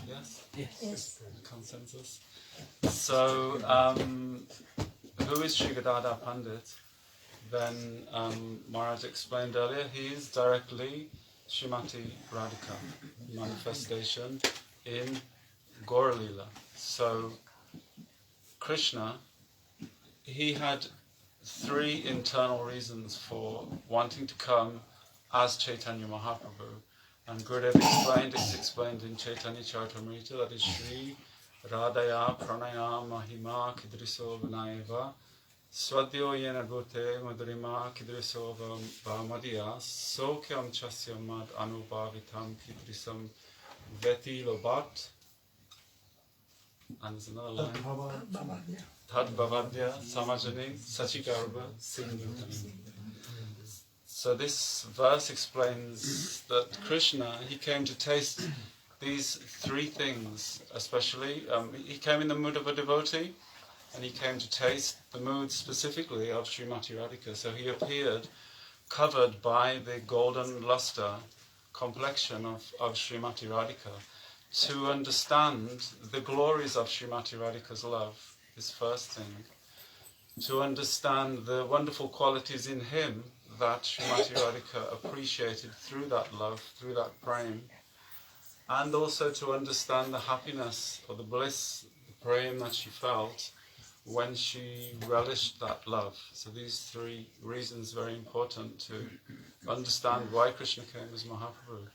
Yes? Yes. Consensus. So, who is Sri Gadadhara Pandit? Then Maharaj explained earlier, he is directly Srimati Radhika, manifestation in gaura-lila. So, Krishna, he had 3 internal reasons for wanting to come as Chaitanya Mahaprabhu. And Gurudev explained, it's explained in Chaitanya Charitamrita, that is Shri Radhaya Pranaya Mahima Kidriso Vinayava Swadyo Yena Bhute Madhurima Kidriso Vamadiya Sokyam Chasyam Mad Anubhavitam Kidrisam Veti Lobat. And there's another line. Tad Bhavadya Samajani Sachikarva Singhatani. So this verse explains that Krishna, he came to taste these 3 things, especially. He came in the mood of a devotee, and he came to taste the mood specifically of Srimati Radhika. So he appeared covered by the golden luster complexion of Srimati Radhika to understand the glories of Srimati Radhika's love, his first thing. To understand the wonderful qualities in him that Srimati Radhika appreciated through that love, through that prema, and also to understand the happiness or the bliss, the prema that she felt when she relished that love. So these 3 reasons very important to understand why Krishna came as Mahaprabhu.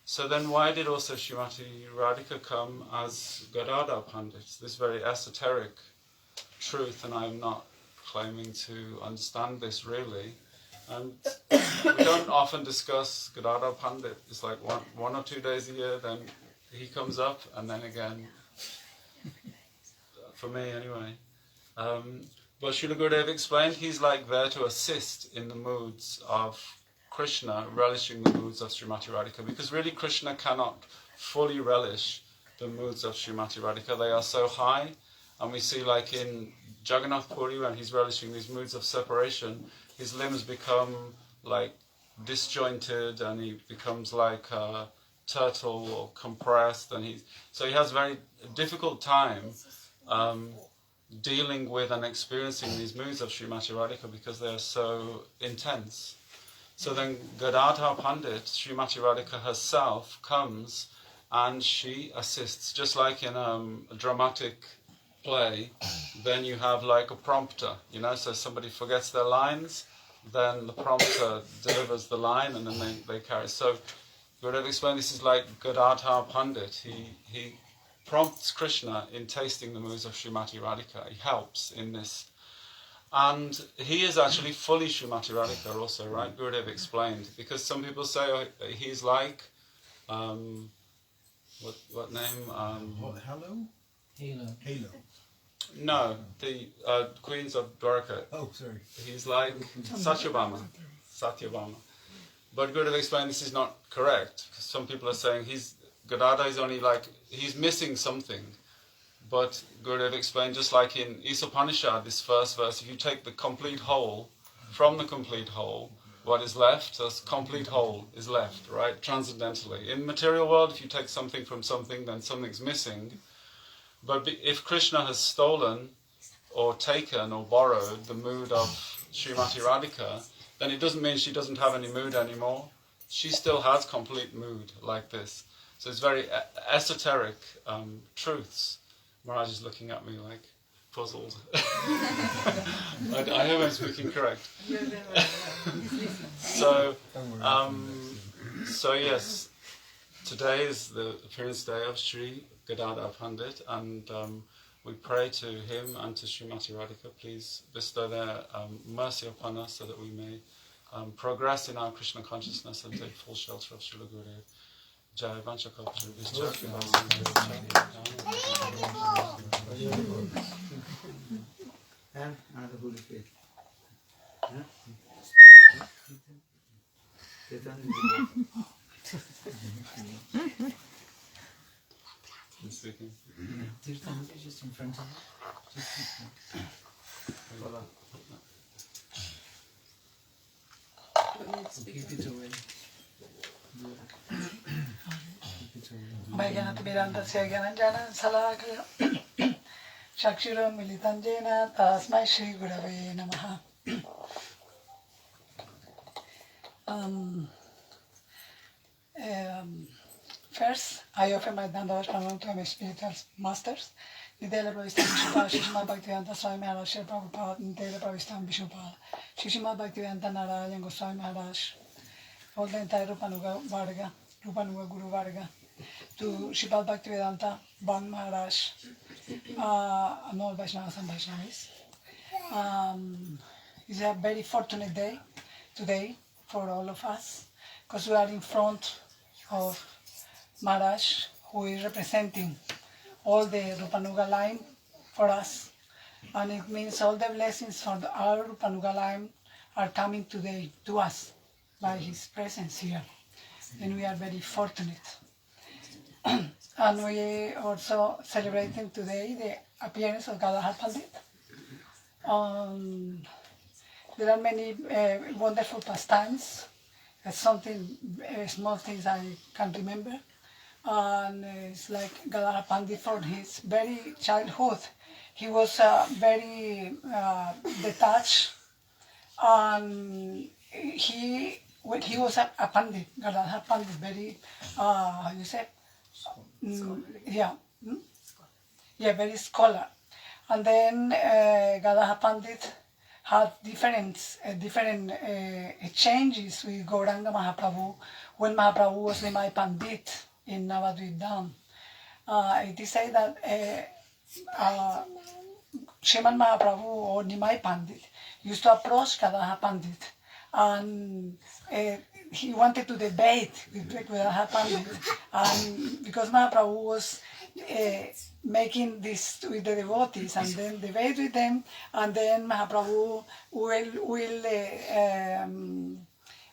So then why did also Srimati Radhika come as Gadadhara Pandita? This very esoteric truth, and I am not claiming to understand this really. And we don't often discuss Gadadhara Pandit. It's like one or 2 days a year, then he comes up, and then again, for me anyway. But Srila Gurudev explained he's like there to assist in the moods of Krishna, relishing the moods of Srimati Radhika, because really Krishna cannot fully relish the moods of Srimati Radhika. They are so high, and we see like in Jagannath Puri, when he's relishing these moods of separation, his limbs become like disjointed, and he becomes like a turtle or compressed, and so he has a very difficult time dealing with and experiencing these moods of Srimati Radhika because they are so intense. So then Gadadhara Pandit, Srimati Radhika herself, comes and she assists, just like in a dramatic play. Then you have like a prompter, so somebody forgets their lines, then the prompter delivers the line, and then they carry. So Gurudev explained this is like Gadadhara Pandit. He prompts Krishna in tasting the moods of Srimati Radhika. He helps in this. And he is actually fully Srimati Radhika also, right? Gurudev explained. Because some people say he's like, what name? Halo. No, the queens of Dvaraka. Oh, sorry. He's like Satyabhama. But Gurudev explained this is not correct. Because some people are saying Gadadhara is only like, he's missing something. But Gurudev explained, just like in Isopanishad, this first verse, if you take the complete whole, from the complete whole, what is left, this complete whole is left, right, transcendentally. In the material world, if you take something from something, then something's missing. But if Krishna has stolen, or taken, or borrowed the mood of Srimati Radhika, then it doesn't mean she doesn't have any mood anymore. She still has complete mood, like this. So it's very esoteric truths. Maharaj is looking at me like puzzled. I hope I'm speaking correct. So yes, today is the appearance day of Sri Gadadhara Pandit, and we pray to him and to Srimati Radhika. Please bestow their mercy upon us so that we may progress in our Krishna consciousness and take full shelter of Srila Gurudev. Jai Vancha Kalpatra And another holy faith. Speaking. Tirthan is just in front of you. Just keep it away. Vaigyanatmirandasya Gyananjana Salakaya Chakshura Militanjena Tasmai Shri Gurave Namaha. First, I offer my Dandavash Pranam to my spiritual masters. Nidela Pravistam Vishupal, Shishima Bhaktivedanta Swami Maharaj, Shri Prabhupada, Nidela Pravistam Vishupal, Shishima Bhaktivedanta Narayan Goswami Maharaj, all the entire Rupanuga Guru Varga, to Sripad Bhaktivedanta Bhang Maharaj, and all Vaishnavas and Vaishnavis. It's a very fortunate day today for all of us, because we are in front of Maharaj, who is representing all the Rupanuga line for us. And it means all the blessings for our Rupanuga line are coming today to us by his presence here. And we are very fortunate. And we also celebrating today the appearance of Gadadhara Pandita. There are many wonderful pastimes. Something small things I can remember. And it's like Gadadhara Pandita from his very childhood. He was very detached, and when he was a Pandit, Gadadhara Pandita, very, how you say? Very scholar. And then Gadadhara Pandita had different changes with Gauranga Mahaprabhu when Mahaprabhu was Nimai Pandit in Navadvip Dham. It is said that Sriman Mahaprabhu or Nimai Pandit used to approach Gadadhara Pandit, and he wanted to debate with Gadadhara Pandit, and because Mahaprabhu was making this with the devotees and then debate with them, and then Mahaprabhu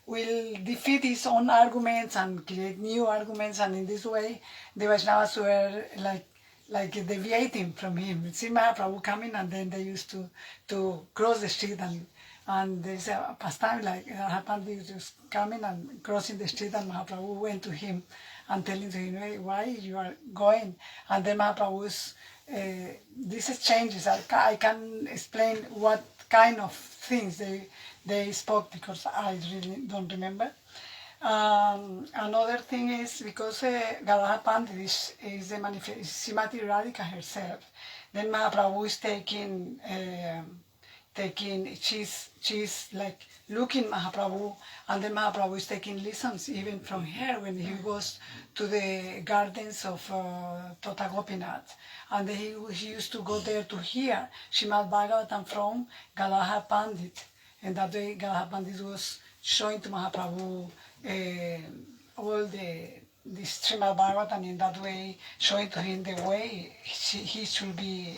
will defeat his own arguments and create new arguments, and in this way the Vaishnavas were like deviating from him. See Mahaprabhu coming, and then they used to cross the street, and there's a pastime like Pandit just coming and crossing the street, and Mahaprabhu went to him and telling him, hey, why you are going? And then Mahaprabhu's these changes, I can explain what kind of things they spoke, because I really don't remember. Another thing is because Gadadhara Pandita is the manifest, Srimati Radharani herself. Then Mahaprabhu is she's like looking Mahaprabhu, and then Mahaprabhu is taking lessons even from her when he goes to the gardens of Tota-Gopinatha, and he used to go there to hear Srimad Bhagavatam from Gadadhara Pandita, and that way Gadadhara Pandita was showing to Mahaprabhu all this Srimad Bhagavatam, and in that way showing to him the way he should be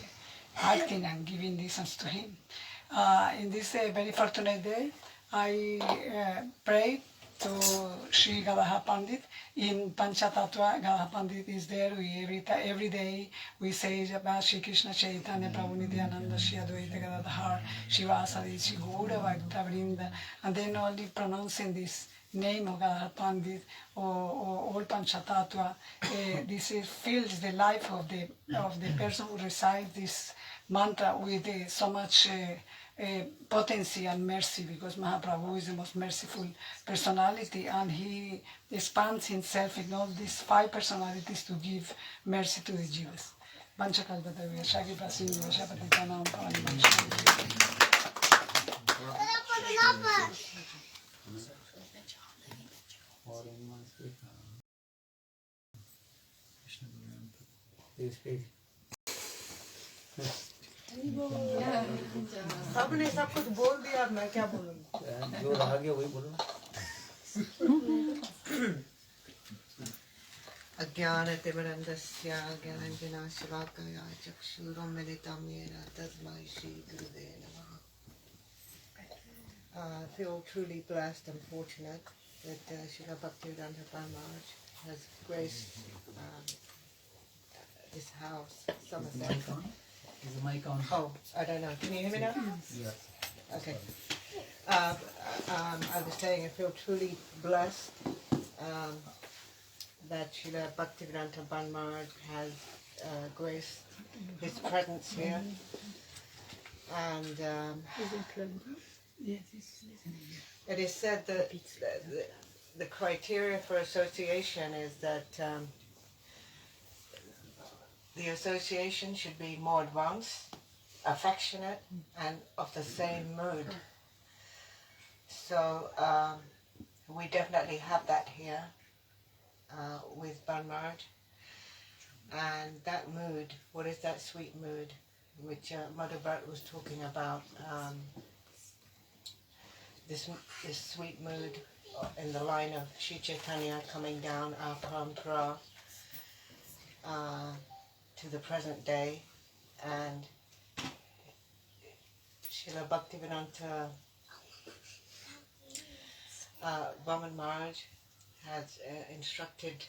acting and giving lessons to him. In this very fortunate day, I pray to Sri Gadadhara Pandita. In Panchatattva, Gadadhara Pandita is there. Every day we say Shri Krishna Chaitanya Prabhu Nityananda Shri Advaita Gadadhara Shivasadi Shri Gaura Bhakta Vrinda, and then only pronouncing this name of Gadadhara Pandita or all Panchatattva. This fills the life of the person who recites this mantra with so much potency and mercy, because Mahaprabhu is the most merciful personality, and he expands himself in all these 5 personalities to give mercy to the jivas. सबने सब कुछ बोल दिया, अब मैं क्या बोलूँ? जो रह गया वही बोलो। अज्ञानतिमिरन्दस्य ज्ञानाञ्जनशलाकया चक्षुरुन्मिलितं येन तस्मै श्रीगुरवे नमः. I feel truly blessed and fortunate that Srila Bhaktivedanta Maharaj has graced this house, Somerset. Is the mic on? Oh, I don't know. Can you hear me now? Yes. Okay. I was saying I feel truly blessed that Srila Bhaktivedanta Bhan Maharaj has graced his presence here. And it is said that the criteria for association is that the association should be more advanced, affectionate, and of the same mood. So we definitely have that here with Bhan Maharaj. And that mood, what is that sweet mood, which Mother Bharat was talking about, this sweet mood in the line of Sri Chaitanya coming down our parampara to the present day, and Srila Bhaktivedanta Vaman Maharaj has instructed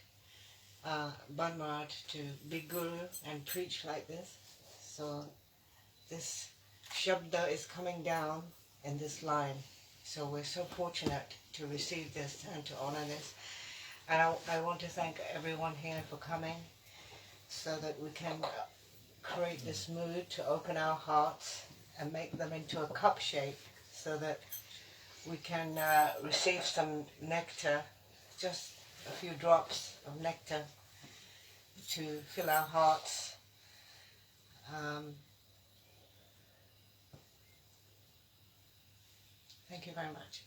Bhan Maharaj to be guru and preach like this. So this Shabda is coming down in this line. So we're so fortunate to receive this and to honor this. And I want to thank everyone here for coming so that we can create this mood to open our hearts and make them into a cup shape so that we can receive some nectar, just a few drops of nectar to fill our hearts. Thank you very much.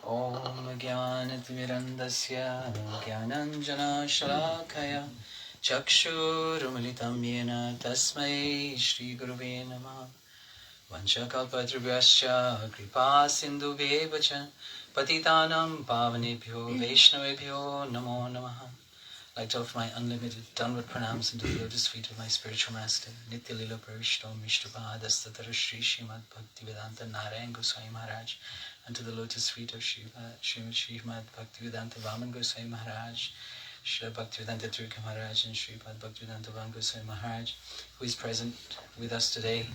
Om Jnanatimirandasya Jnananjana Shalakaya Chakshurumilitam Yena Tasmai Shri Guruve Namah Vanchakalpatrubhyascha Kripa Sindhubhyevacha Patitanam Pavanebhyo Vaishnavebhyo Namo Namaha. I'd like to offer my unlimited downward pranams into the lotus feet of my spiritual master, Nitya Lila Parishto Mishtabhadastatara Shri Srimad Bhaktivedanta Narayan Goswami Maharaj, and to the lotus feet of Srimad Bhaktivedanta Vaman Goswami Maharaj, Sri Bhaktivedanta Tirtha Maharaj, and Srimad Bhaktivedanta Vaman Goswami Maharaj, who is present with us today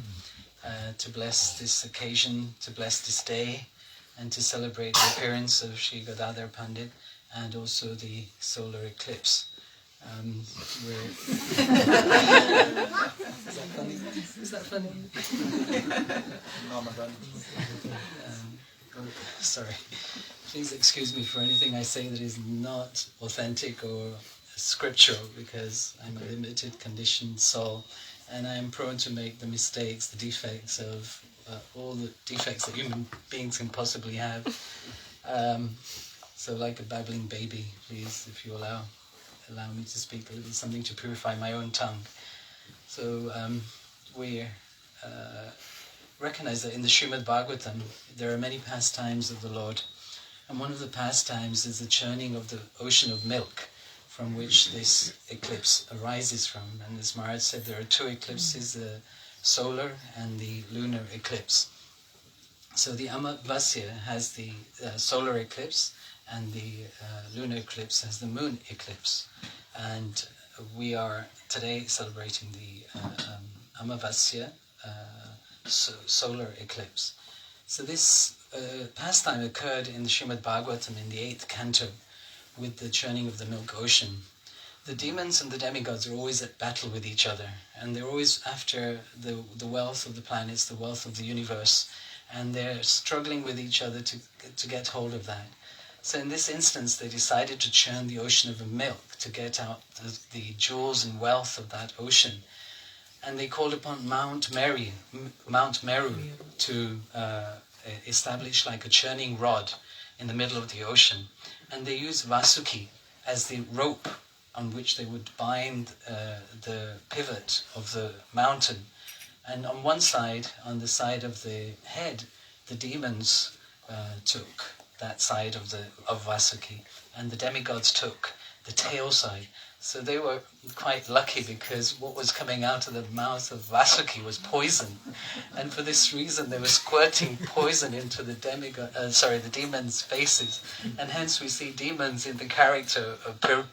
to bless this occasion, to bless this day, and to celebrate the appearance of Sri Gadadhara Pandita and also the solar eclipse. Is that funny? Is that funny? Sorry. Please excuse me for anything I say that is not authentic or scriptural, because I'm a limited, conditioned soul, and I am prone to make the mistakes, the defects of all the defects that human beings can possibly have. So like a babbling baby, please, if you allow me to speak a little something to purify my own tongue. So we recognize that in the Srimad Bhagavatam there are many pastimes of the Lord, and one of the pastimes is the churning of the ocean of milk from which this eclipse arises from. And as Maharaj said, there are two eclipses, the solar and the lunar eclipse. So the Amavasya has the solar eclipse, and the lunar eclipse has the moon eclipse. And we are today celebrating the Amavasya solar eclipse. So this pastime occurred in the Srimad Bhagavatam in the 8th canto with the churning of the milk ocean. The demons and the demigods are always at battle with each other, and they're always after the wealth of the planets, the wealth of the universe, and they're struggling with each other to get hold of that. So in this instance, they decided to churn the ocean of milk to get out the jewels and wealth of that ocean. And they called upon Mount Meru to establish like a churning rod in the middle of the ocean. And they used Vasuki as the rope on which they would bind the pivot of the mountain. And on one side, on the side of the head, the demons took that side of Vasuki, and the demigods took the tail side. So they were quite lucky because what was coming out of the mouth of Vasuki was poison. And for this reason they were squirting poison into the demons' faces. And hence we see demons in the character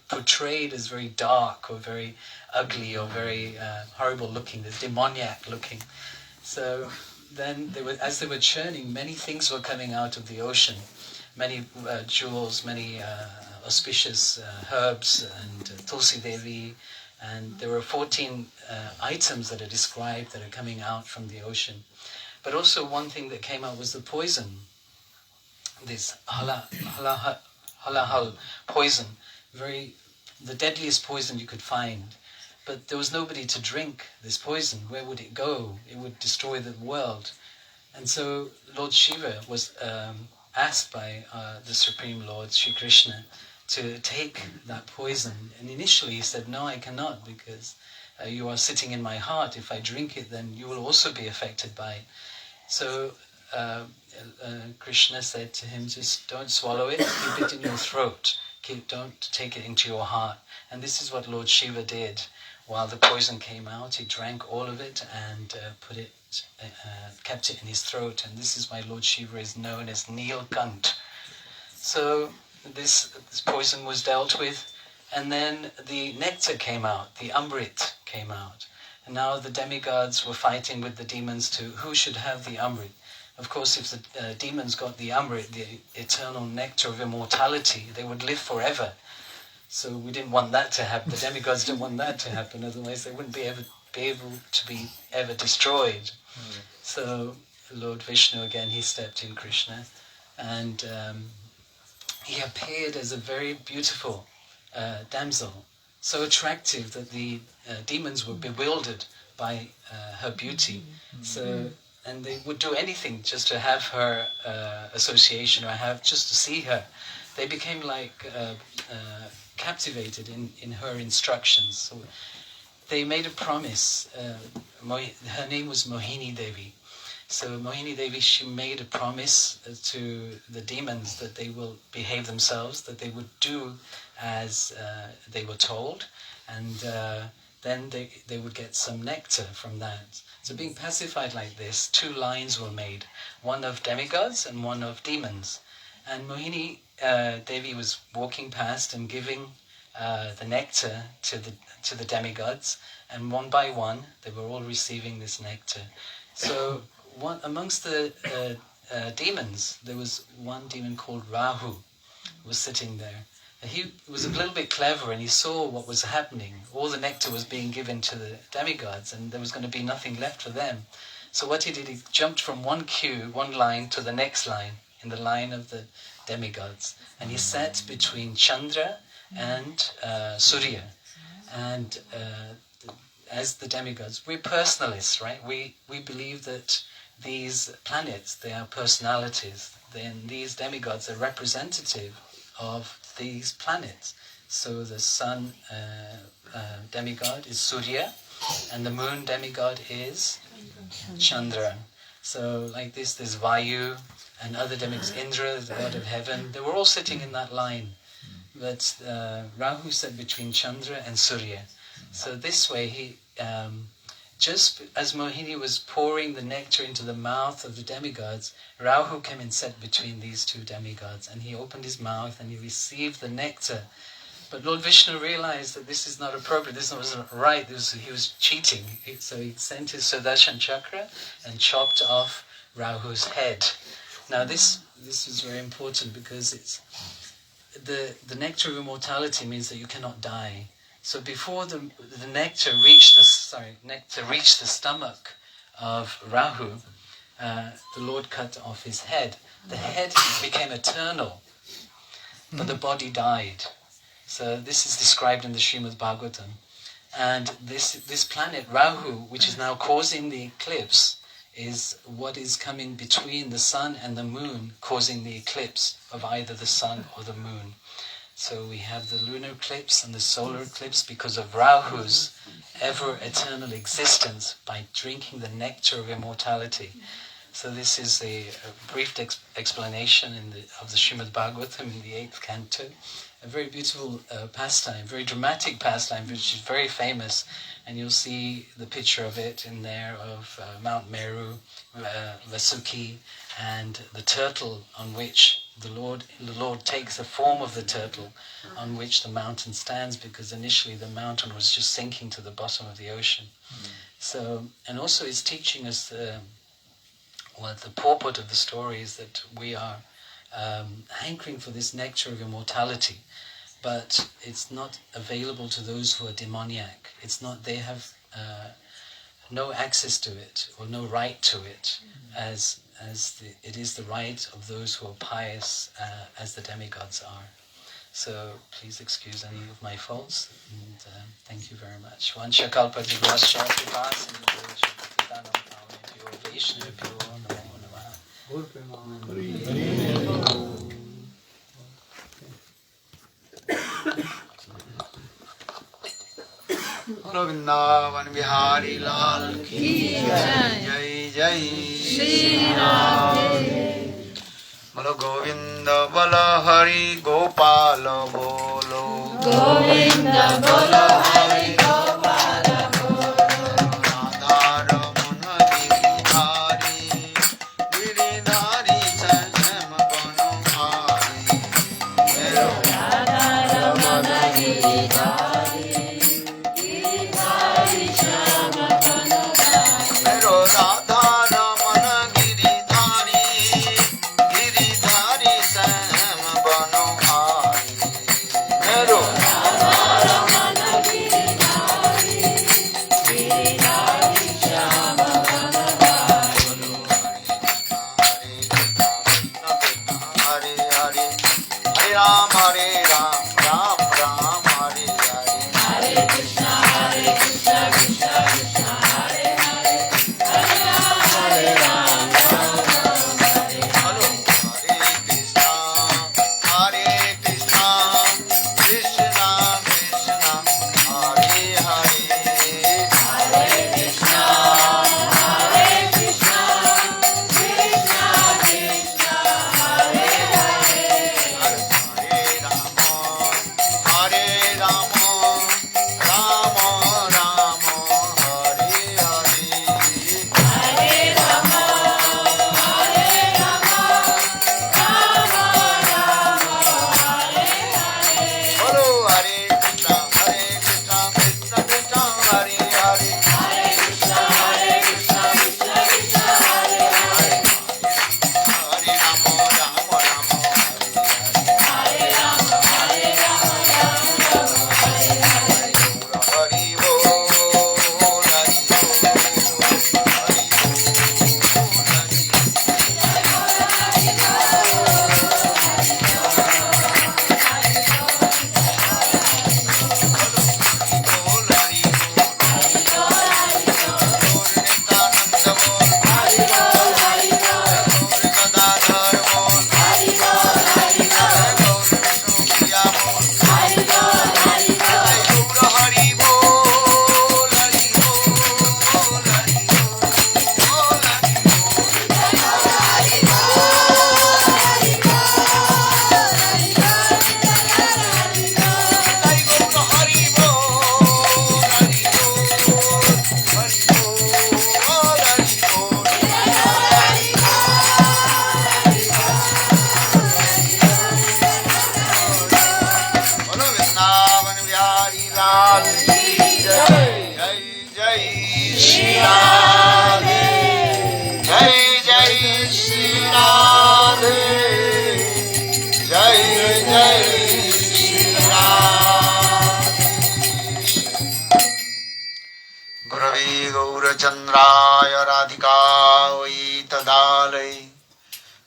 portrayed as very dark or very ugly or very horrible looking, they're demoniac looking. So then as they were churning, many things were coming out of the ocean. Many jewels, many auspicious herbs and Tulsi Devi, and there were 14 items that are described that are coming out from the ocean. But also one thing that came out was the poison, this halahal poison, the deadliest poison you could find. But there was nobody to drink this poison. Where would it go? It would destroy the world. And so Lord Shiva was asked by the Supreme Lord, Sri Krishna, to take that poison. And initially he said, no, I cannot, because you are sitting in my heart. If I drink it, then you will also be affected by it. So Krishna said to him, just don't swallow it, keep it in your throat. Don't take it into your heart. And this is what Lord Shiva did. While the poison came out, he drank all of it and kept it in his throat. And this is why Lord Shiva is known as Nilkant. So this poison was dealt with, and then the nectar came out, the Amrit came out. And now the demigods were fighting with the demons to who should have the Amrit. Of course, if the demons got the Amrit, the eternal nectar of immortality, they would live forever. So we didn't want that to happen. The demigods didn't want that to happen, otherwise they wouldn't be able to be ever destroyed. So Lord Vishnu, again, he stepped in, Krishna, and he appeared as a very beautiful damsel, so attractive that the demons were bewildered by her beauty. And they would do anything just to have her association, or just to see her. They became like captivated in her instructions. So they made a promise. Her name was Mohini Devi. So Mohini Devi, she made a promise to the demons that they will behave themselves, that they would do as they were told, and then they would get some nectar from that. So being pacified like this, 2 lines were made, one of demigods and one of demons. And Mohini Devi was walking past and giving the nectar to the demigods, and one by one they were all receiving this nectar. So amongst the demons, there was one demon called Rahu, who was sitting there. And he was a little bit clever, and he saw what was happening. All the nectar was being given to the demigods, and there was going to be nothing left for them. So what he did, he jumped from one line to the next line, in the line of the demigods. And he sat between Chandra and Surya. And as the demigods, we're personalists, right? We believe that these planets, they are personalities. Then these demigods are representative of these planets. So the sun demigod is Surya, and the moon demigod is Chandra. So like this, there's Vayu and other demigods, Indra, the god of heaven. They were all sitting in that line. But Rahu sat between Chandra and Surya. So this way, he just as Mohini was pouring the nectar into the mouth of the demigods, Rahu came and sat between these 2 demigods, and he opened his mouth and he received the nectar. But Lord Vishnu realized that this is not appropriate, this wasn't right, he was cheating. So he sent his Sudarshan Chakra and chopped off Rahu's head. Now this is very important, because it's the nectar of immortality means that you cannot die. So before the nectar reached the stomach of Rahu, the Lord cut off his head. The head became eternal, but the body died. So this is described in the Srimad Bhagavatam. And this planet, Rahu, which is now causing the eclipse, is what is coming between the sun and the moon, causing the eclipse of either the sun or the moon. So we have the lunar eclipse and the solar eclipse because of Rahu's ever-eternal existence by drinking the nectar of immortality. So this is a brief explanation of the Srimad Bhagavatam in the 8th canto. a very beautiful pastime, very dramatic pastime, which is very famous. And you'll see the picture of it in there of Mount Meru, Vasuki, and the turtle on which the Lord takes the form of the turtle on which the mountain stands, because initially the mountain was just sinking to the bottom of the ocean. So, and also it's teaching us the purport of the story is that we are hankering for this nectar of immortality, but it's not available to those who are demoniac. It's not, they have no access to it or no right to it, it is the right of those who are pious, as the demigods are. So please excuse any of my faults, and thank you very much. Vansha kalpa jivrasya Vrindavan Bihari Lal ki jai jai Shri Radhe. Bolo Govinda Bolo Hari Gopal Bolo Govinda Bolo Hari Gopal Bolo Radha Ramana Giridhari Giridhari Sanjam Banamari Radha Ramana Giridhari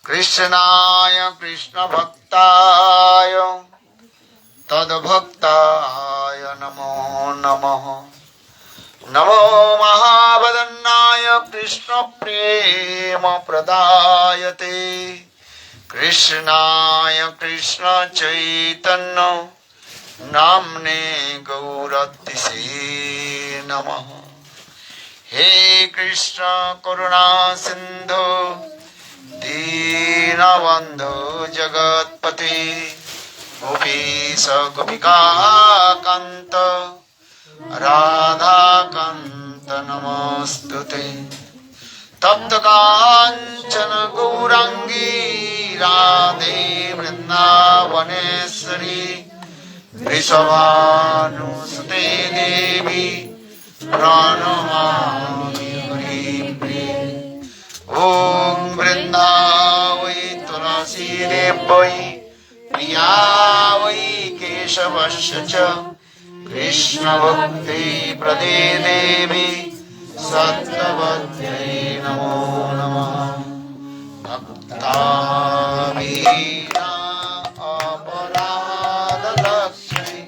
Krishnaya Krishna Bhaktaya Tadbhaktaya Namo Namaha Namo Mahabhadannaya Krishna Prema Pradayate Krishnaya Krishna Chaitanya Namne Gauratise Namaha He Krishna Karuna Sindhu Dinabandhu Jagatpati Gopisa Gopika Kanta Radha Kanta Namostute Tapta Kanchana Gaurangi Radhe Vrindavaneshwari Vrishabhanusute Devi Pranamami Haripriye Om Vrindavai Tulasi Devai Priyavai Keshavasya Cha Krishna Bhakti Prade Devi Sattvatyai Namo Namaha Bhakta-vina aparada lakshmi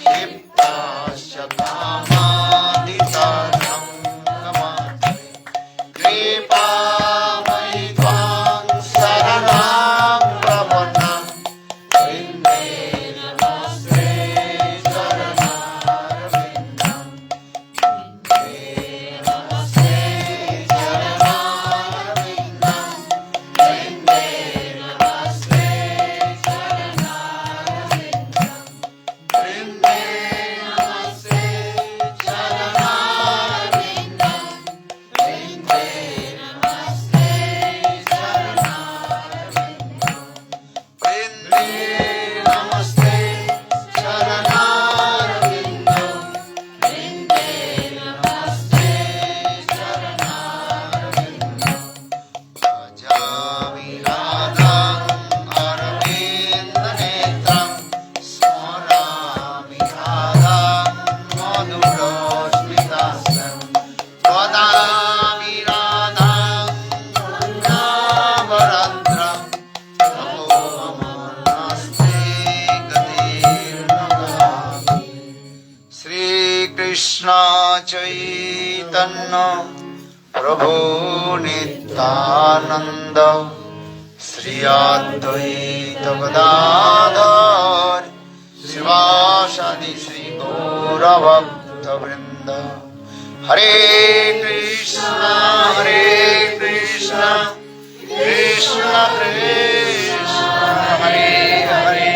Shiptasya kamaditaram kamatri Kripa-mai tvam saranam prapanam Vinde namaste charanarvindam Krishna Chaitanya Prabhu Nityananda Sri Advaita Gadadhara Srivasadi Sri Gaura Bhakta Vrinda Hare Krishna Krishna Krishna Hare Hare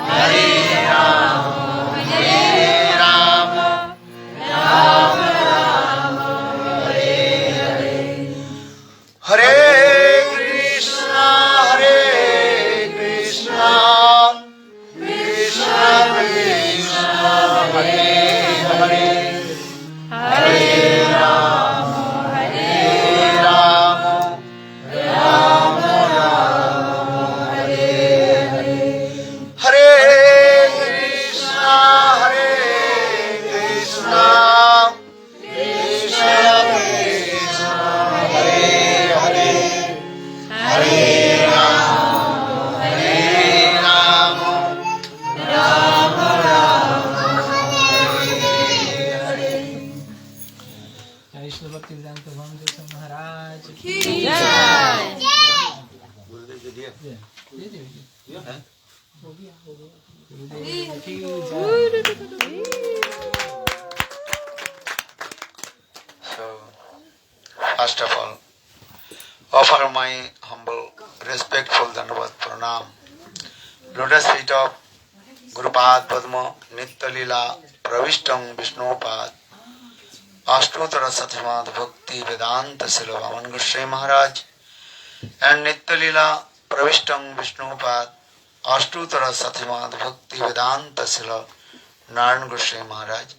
Hare Rama Hare Rama Rama Rama Hare Hare Hare Krishna Krishna Krishna Hare Hare Hare Rama Rama Rama Hare Hare Hare Krishna Krishna Krishna Hare Hare Hare Rama Rama Rama Hare Hare. Jai Shri Bhakti Vedanta Vandita Maharaj Ki Jai. So, first of all, offer my humble, respectful Dandavat Pranam, lotus feet of Gurupad Padma, Nitya Lila, Pravishtam Vishnupad, Ashtotara Satyamad Bhakti Vedanta Sila Vaman Goswami Maharaj, and Nitya Lila, Pravishtam Vishnupad, Ashtotara Satyamad Bhakti Vedanta Sila Narayan Goswami Maharaj.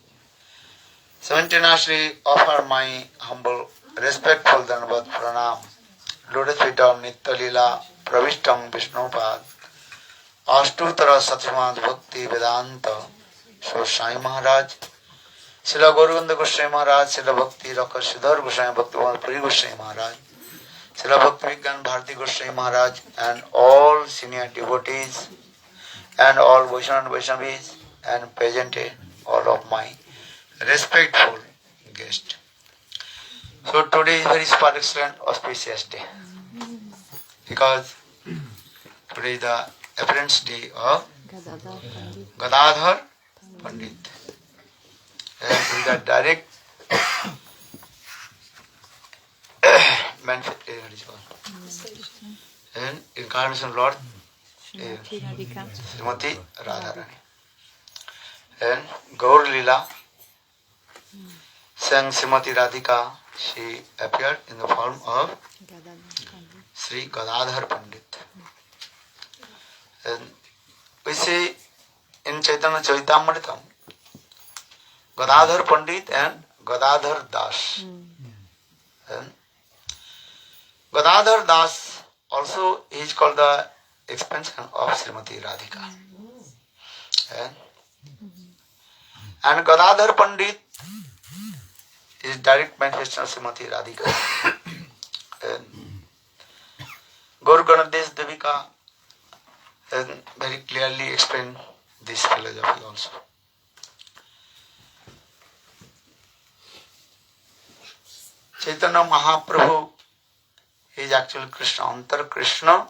17 actually offer my humble, respectful Dandavat Pranam, lotus feet of Nitya Lila, Pravishtam Vishnupad, Ashtotara Satyamad Bhakti Vedanta, so Sai Maharaj, Srila Gauranga Goswami Maharaj, Srila Bhakti Rakshidhar Goswami Bhakti Goswami Maharaj, Srila Bhakti Vigyan Bharati Goswami Maharaj, and all senior devotees, and all Vaishnava Vaishnavis, and present all of my respectful guests. So today is very super excellent, auspicious day, because today is the appearance day of Gadadhara Pandita. And with the direct and incarnation Lord Srimati Radharani. And gaura-lila, sang Srimati Radhika, she appeared in the form of Sri Gadadhara Pandita. And we see in Chaitanya Charitamrita, Gadadhara Pandit and Gadadhara Das. And Gadadhara Das also is called the expansion of Srimati Radhika. And Gadadhara Pandit is direct manifestation of Srimati Radhika. And Gaur Ganadesh Devika has very clearly explained this philosophy also. Chaitanya Mahaprabhu is actually Krishna, Antar Krishna,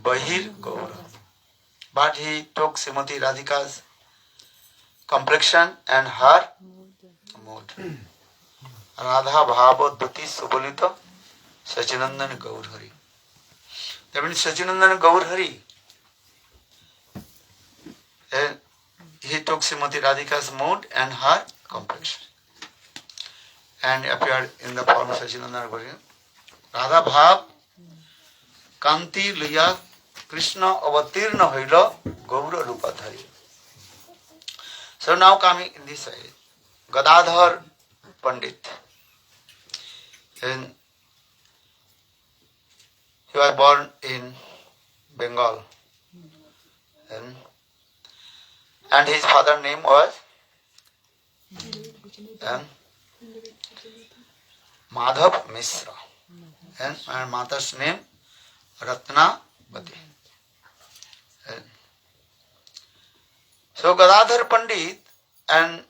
Bahir Gaura. But he took Srimati Radhika's complexion and her mood. Radha Bhava Dhuti Subolita Sachinandan Gaurhari. That means Sachinandan Gaurhari. He took Srimati Radhika's mood and her complexion and appeared in the form of Sachinandan Gaurhari. Radha Bhav Kanti Lila Krishna Avatirna Hoila Gaura Rupa Dhari. So now coming in this side, Gadadhara Pandit. And he was born in Bengal. And his father's name was Madhav Misra. And mother's name Ratnavati. So Gadadhara Pandit and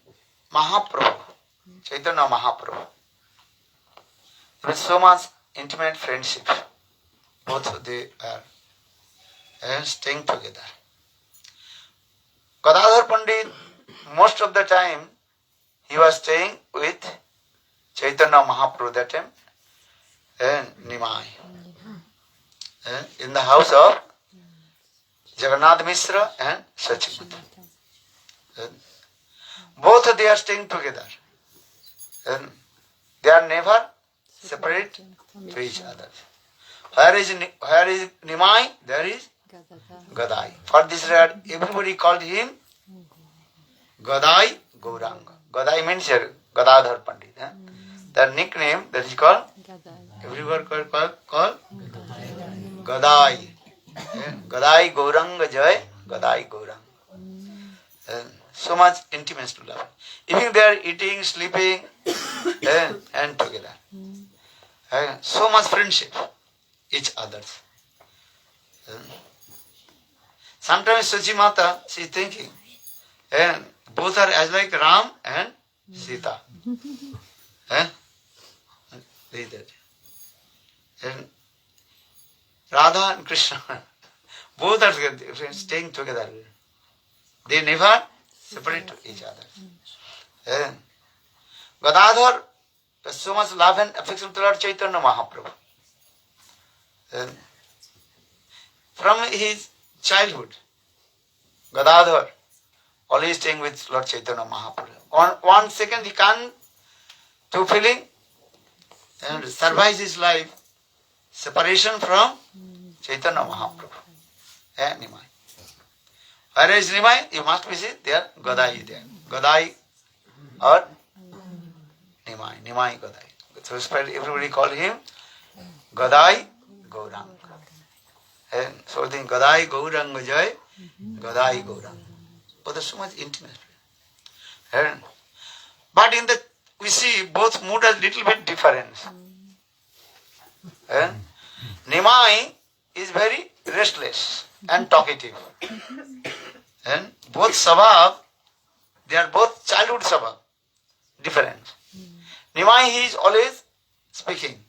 Mahaprabhu, Chaitanya Mahaprabhu, there is so much intimate friendship. Both they are staying together. Gadadhara Pandit, most of the time, he was staying with Chaitanya Mahaprabhu that time and Nimai. In the house of Jagannath Mishra and Sachimata. Both they are staying together. And they are never separate to each other. Where is Nimai? There is Gadai. For this reason, everybody called him Gadai Gauranga. Gadai means Gadadhara Pandit. The nickname that is called, everyone called Gadai. Gadai Gauranga Jai, Gadai Gauranga. So much intimacy to love. Even they are eating, sleeping, and together. So much friendship, each others. Sometimes Sachimata, she is thinking, both are as like Ram and Sita. And Radha and Krishna, both are staying together. They never separate to each other. Gadadhar has so much love and affection to Lord Chaitanya Mahaprabhu. From his childhood, Gadadhar always staying with Lord Chaitanya Mahaprabhu. On 1 second he can't to feeling and survive his life separation from Chaitanya Mahaprabhu and Nimai. Where is Nimai? You must visit there, Gadai there. Gadai or Nimai, Nimai Gadai. So everybody call him Gadai Gauranga. And so then Gadai Gauranga Jai, Gadai Gauranga. But there's so much intimacy. But in the we see both mood has little bit difference. Nimai is very restless and talkative. And both Sabhav, they are both childhood Sabhav, different. Nimai, he is always speaking.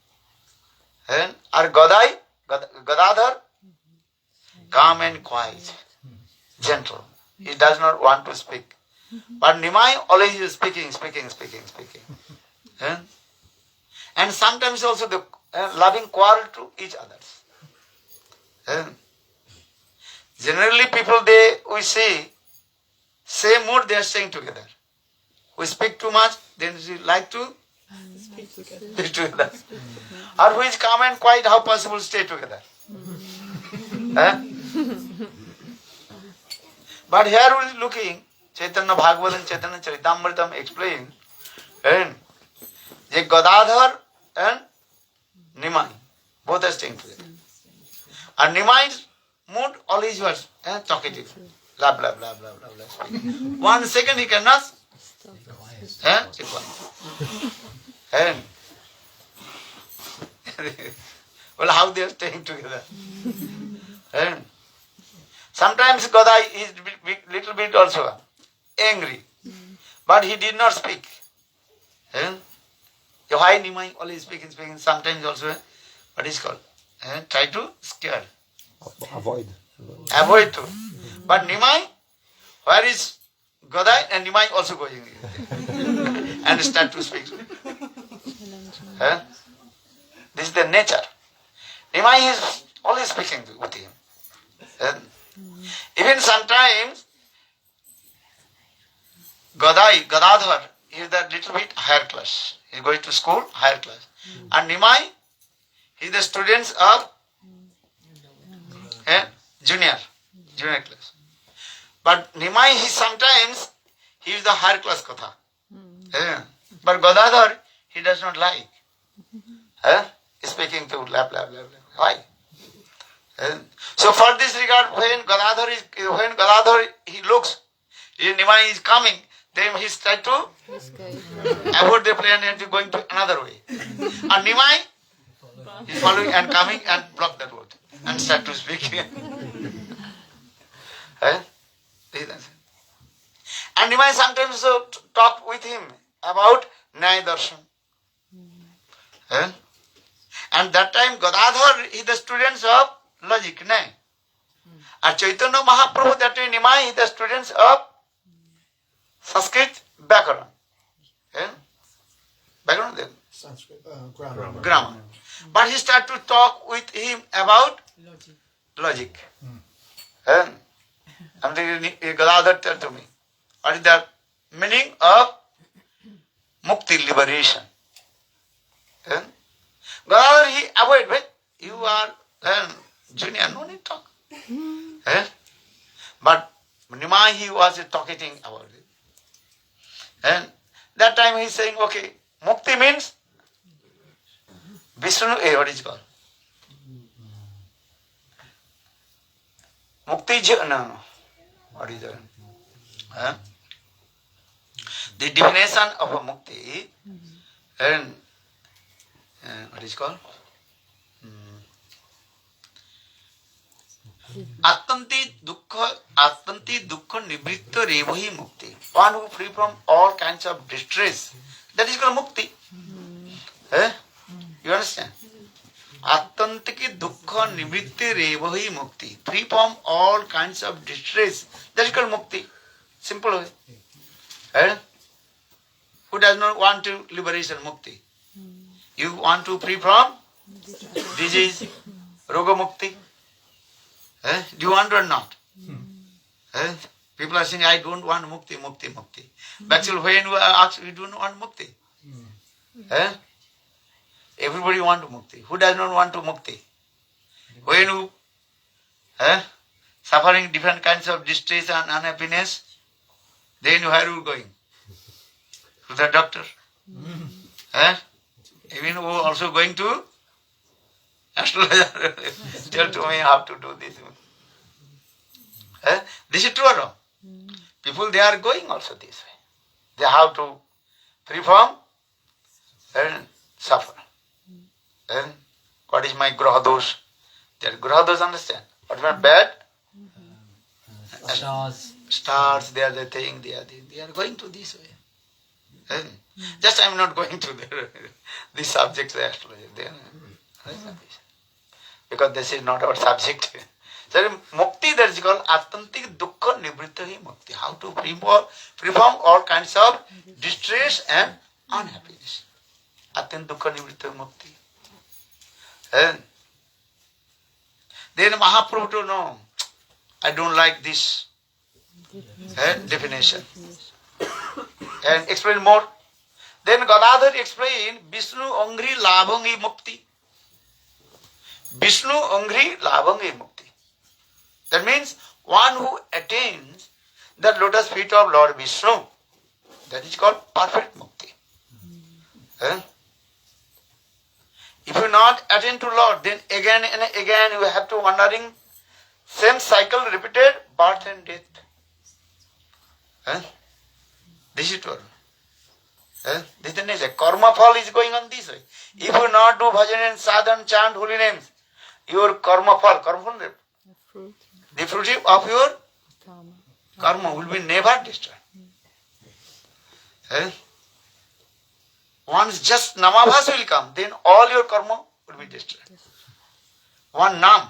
And our Gadadhar, calm and quiet, gentle. He does not want to speak. But Nimai always is speaking. And sometimes also the loving quarrel to each other. Generally people we see, same mood they are staying together. We speak too much, then we like to speak together. Or who is calm and quiet, how possible stay together? But here we are looking, Chaitanya Bhagavad and Chaitanya Charitamrita explain, and Gadadhara and Nimai, both are staying together. And Nimai's mood always was talkative, blah blah blah blah blah blah. 1 second he cannot keep quiet. And well, how they are staying together? And sometimes Gadai is little bit also angry, but he did not speak. Why Nimai always speaking? Sometimes also, what is called? Try to scare. Avoid. Avoid too. But Nimai, where is Gadai and Nimai also going and start to speak. This is the nature. Nimai is always speaking with him. Even sometimes Gadadhara is the little bit higher class. He is going to school, higher class. And Nimai, he is the students of junior class. But Nimai, he is the higher class Katha. But Gadadhara, he does not like. Speaking to blah blah blah blah. Why? So for this regard, when Gadadhara he looks, Nimai is coming, then he tries to avoid the plane and going to another way. And Nimai is following and coming and block that road and start to speak. And Nimai sometimes talk with him about Nyaya Darshan. And that time Gadadhara is the students of logic, no? And Chaitanya Mahaprabhu, that time Nimai is the students of Sanskrit background. Background then? Sanskrit grammar. Grammar. But he started to talk with him about logic. And Gadadhara tell to me, what is the meaning of mukti, liberation? Gadadhara, he avoid, right? You are junior, no need to talk. But Nimai, he was talking about it. And that time he is saying, okay, mukti means Vishnu, what is it called? Mukti, no. What is that? The definition of a mukti, and what is it called? Attanti dukkha nivritta revahi mukti. One who free from all kinds of distress. That is called mukti. You understand? Attanti dukkha nivritta revahi mukti. Free from all kinds of distress. That is called mukti. Simple way. Who does not want to liberation mukti? You want to free from disease, roga mukti. Do you want or not? People are saying, I don't want mukti. But actually, when you ask, you don't want mukti. Everybody wants mukti. Who does not want to mukti? When you suffering different kinds of distress and unhappiness, then where are you going? To the doctor. Even who also going to astrologer, tell to me how to do this. This is true or no? People, they are going also this way. They have to free from and suffer. And what is my graha dosh? Their graha dosh, understand? What is my bad? Stars, they are the thing, they are going to this way. Just I am not going to these subjects, the astrology. Because this is not our subject. So mukti, that is called attantik dukkha nivrittahi mukti. How to free from all kinds of distress and unhappiness. Attantik dukkha nivrittahi mukti. And then Mahaprabhu to know, I don't like this definition. And explain more. Then Gadadhar explained Vishnu Angri Labhangi Mukti. Vishnu Angri Labhangi Mukti. That means one who attains the lotus feet of Lord Vishnu, that is called perfect mukti. If you not attain to Lord, then again and again you have to wandering, same cycle repeated, birth and death. This is true. This is the nature. Karma fall is going on this way. If you not do bhajan and sadhan, chant holy names, your karma fall, the fruit of your karma will be never destroyed. Once just nama-abhasa will come, then all your karma will be destroyed. One nam,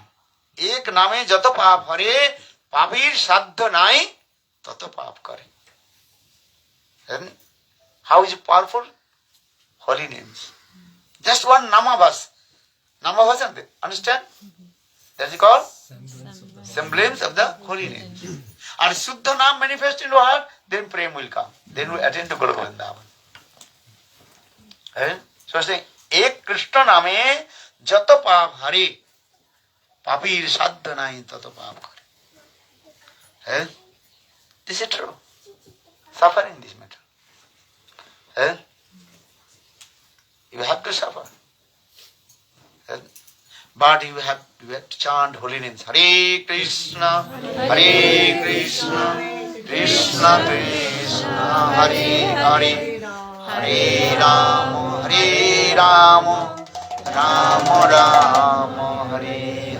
ek name jato paap hare, papir saddha-nai, tato paap kare. How is it powerful? Holy names. Just one nama-abhasa. Nama-abhasa, understand? That is called semblance of the holy name. And suddha-nama manifest in your heart, then prema will come. Then we attend to gaura-lila. So saying, ek Krishna name jato paap hare, papir saddha-nai tato paap kare. This is true. Suffering this matter. You have to suffer. But you have to chant holy names. Hare Krishna, Hare Krishna, Krishna Krishna, Hare Hare, Hare Rama, Hare Rama, Rama Rama, Hare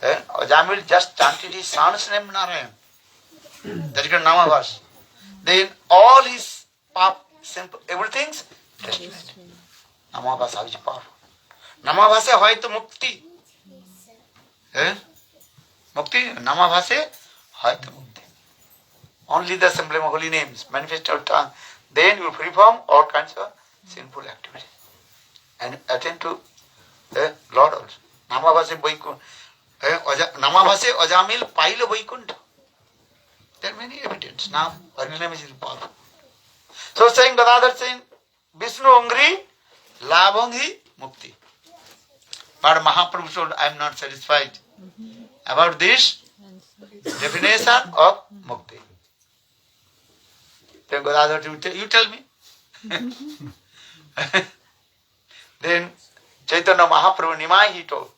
Hare. Jamil just chanted his son's name, Narayan. That is called nama-abhasa. Then all his pop, simple, everything's destroyed. Nama-abhasa is powerful. Nama-abhasa hoyto mukti. Mukti, nama-abhasa hoyto mukti. Only the symbol of holy names manifest your tongue. Then you will free from all kinds of sinful activities. And attend to the Lord also. Nama-abhasa Vaikunta. Nama-abhasa Ajamil Paila Vaikunta. There are many evidence. Now, holy name is powerful. So saying, Gadadhar saying, Vishnu Angri Labhangi Mukti. But Mahaprabhu told, I am not satisfied about this definition of Mukti. Then Gadadhar, you tell me. Then Chaitanya Mahaprabhu Nimai he told,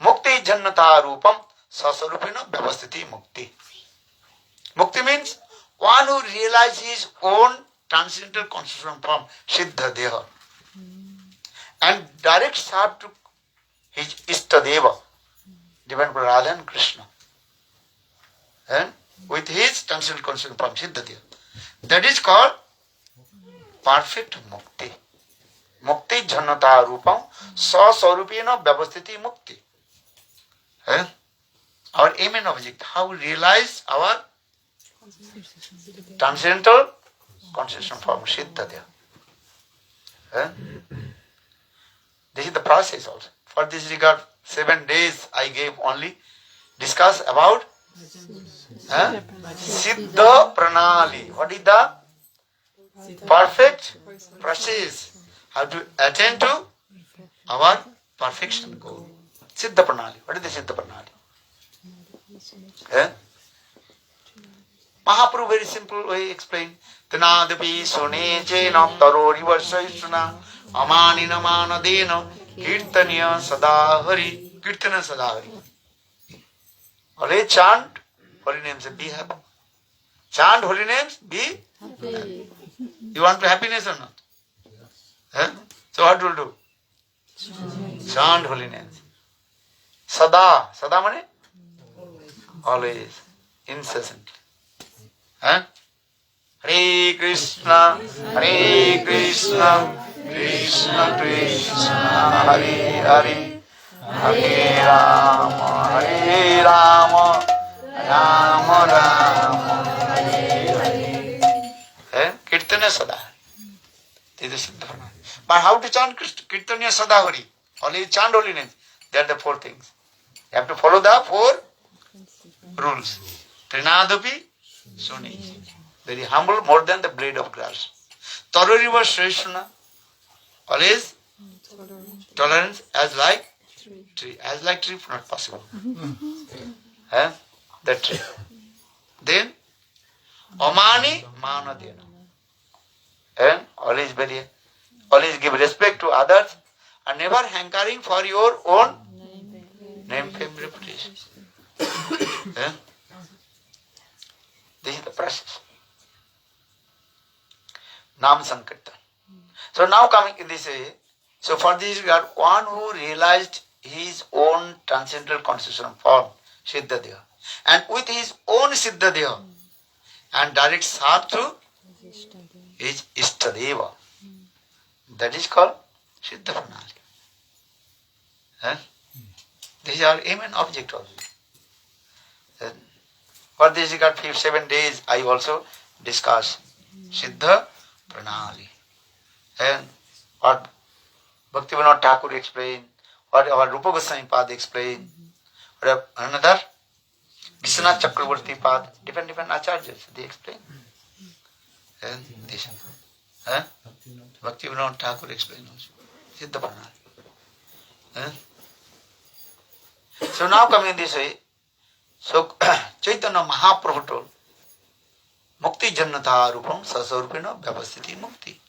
Mukti jannata rupam sasarupina vyavastiti mukti. Mukti means one who realizes his own transcendental constitution from siddha-deha and direct serve to his Istadeva, Divine Radha and Krishna, and with his transcendental constitution from siddha-deha. That is called perfect mukti. Mukti jannata rupam sa-sarupena vyavastiti mukti. Our aim and object, how we realize our transcendental consciousness from siddha-deha. This is the process also. For this regard, 7 days I gave only discuss about siddha-pranali. What is the perfect process? How to attain to our perfection goal. Siddha-pranali. What is the siddha-pranali? Mahaprabhu very simple way explained. Tanadapi sune chenam tarori varsayusuna amanina manadena kirtaniya sadahari. Kirtana sadahari. Always chant holy names and be happy. Chant holy names, be happy. You want happiness or not? So what will do? Chant holy names. Sada. Sada means? Always. Incessantly. Hare Krishna, Hare Krishna, Krishna Krishna, Hare Hare, Hare Rama, Hare Rama, Rama Rama, Hare Hare. Kirtana Sada. This is Siddha-pranali. But how to chant Kirtanya Sadahari? Only chant holy names. They are the 4 things. You have to follow the 4 rules. Trinadapi Suni. Very humble, more than the blade of grass. Taruriva Shreshna. Always tolerance as like tree. As like tree, not possible. That tree. Then Amani Manadena. And always give respect to others and never hankering for your own name, fame, reputation. This is the process. Nam Sankirtan. So now coming in this way, so for this regard, one who realized his own transcendental constitution form, Siddha-deha, and with his own Siddha-deha, and direct serve through his Ishtadeva. That is called siddha-pranali. This is our aim and object also. For this regard, 7 days I also discuss siddha-pranali. And what Bhaktivinoda Thakur explained, what our Rupa Goswami Pad explained, what another Vishwanath Chakravarti Pad, different acharyas, they explain. And this, Bhaktivinoda Thakur explained also, siddha-pranali. So now coming this way, so Chaitanya Mahaprabhu told, Mukti Jannata Rupam Sasarupina Vyavasthiti Mukti.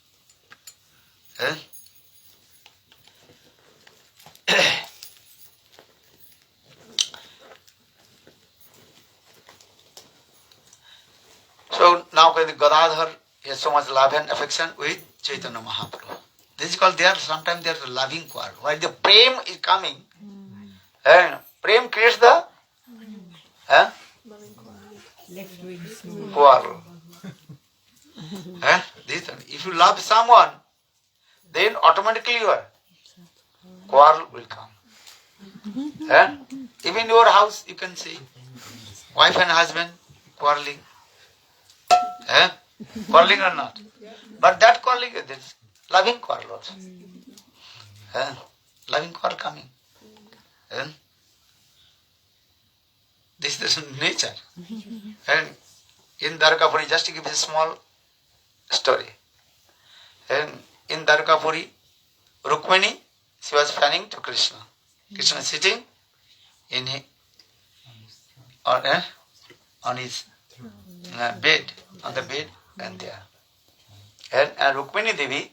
So now the Gadadhar has so much love and affection with Chaitanya Mahaprabhu. This is called sometimes there is a loving quarrel. While the prem is coming, prem creates the quarrel. If you love someone, then automatically your quarrel will come. Even in your house you can see wife and husband quarreling. Quarreling or not. But that quarreling is loving quarrel also. Loving quarrel coming. This is nature. And in Dvaraka, just to give you a small story. And in Dvaraka, Rukmini, she was fanning to Krishna. Krishna sitting in on his bed, on the bed and there. And Rukmini Devi,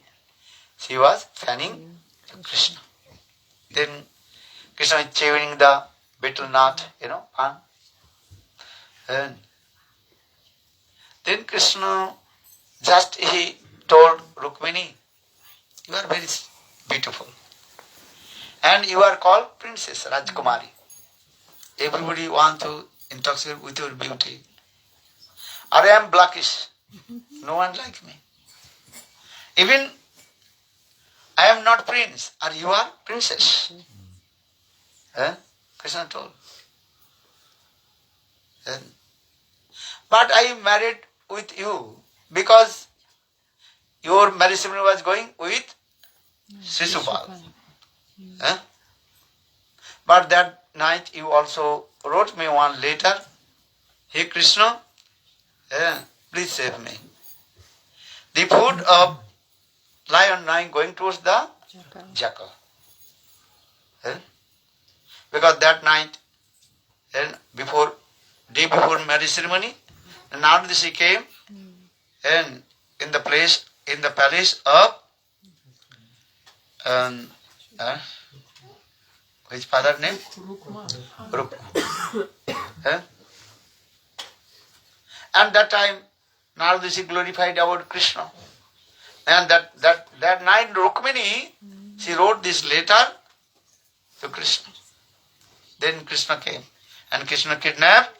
she was fanning to Krishna. Then Krishna is chewing the betel nut, pan. And then Krishna he told Rukmini, you are very beautiful. And you are called Princess Rajkumari. Everybody wants to intoxicate with your beauty. I am blackish. No one like me. Even I am not prince, or you are princess. Krishna told. But I am married with you because your marriage ceremony was going with Sisupal. But that night you also wrote me one letter. Hey Krishna, please save me. The food of lion now going towards the jackal. Because that night, day before marriage ceremony, and now she came and in the palace of his father's name? Rukma. And that time, Narada she glorified about Krishna. And that night, Rukmini, she wrote this letter to Krishna. Then Krishna came. And Krishna kidnapped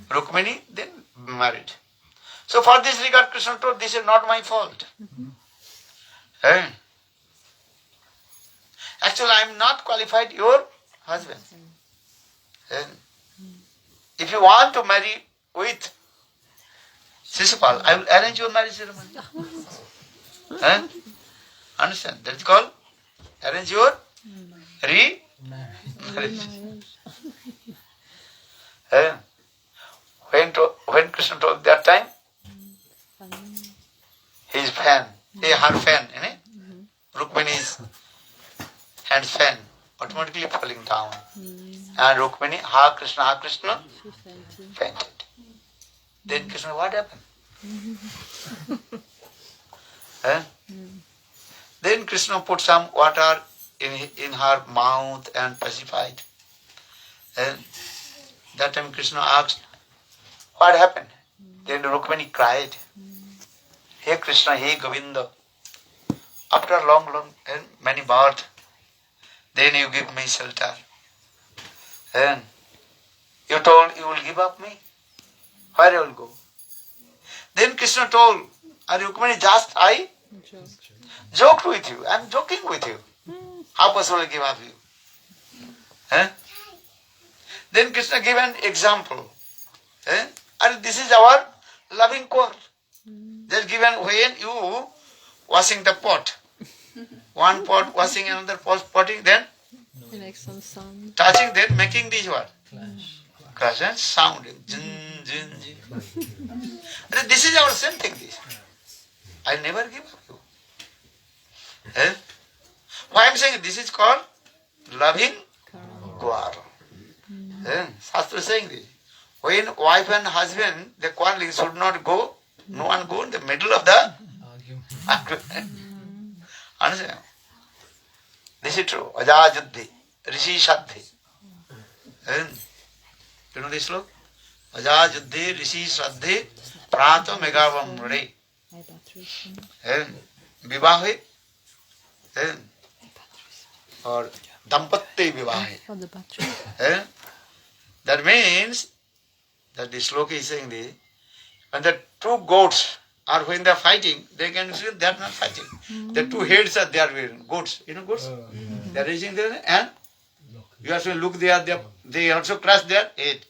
Rukmini, then married. So for this regard, Krishna told, this is not my fault. Actually, I am not qualified your husband. If you want to marry with Sisupal, I will arrange your marriage ceremony. Understand? That is called arrange your re-marriage. Eh? When Krishna told that time, his fan, her fan, Rukmini's hand's fan, automatically falling down. And Rukmini, Ha Krishna, fainted. Then Krishna, what happened? Then Krishna put some water in her mouth and pacified. And that time Krishna asked, what happened? Then Rukmini cried, Hey Krishna, hey Govinda, after long and many births, then you give me shelter. And you told you will give up me. Where I will go? Then Krishna told, Rukmini, just I joked with you. I am joking with you. How possible I give up you? Then Krishna gave an example. And this is our loving core. Just given when you washing the pot. One pot washing, another pot potting, then touching, then making this what? Clash and sound. Jin, jin, jin. This is our same thing. This. I never give up you. Why I am saying this is called loving quarrel. Shastra is saying this. When wife and husband, the quarreling should not go, no one go in the middle of the argument. Understand? This is true. Ajajuddhi, Rishi Shraddhi. You know this sloka? Ajajuddhi, Rishi Shraddhi, Prato Megavam Rade. Vivahe or Dampatti Vivahe. That means that the sloka is saying this, when the two goats are when they are fighting, they can see they are not fighting. The two heads are there, goats. You know goats? They are raising there and you have to look there, they also crush their head.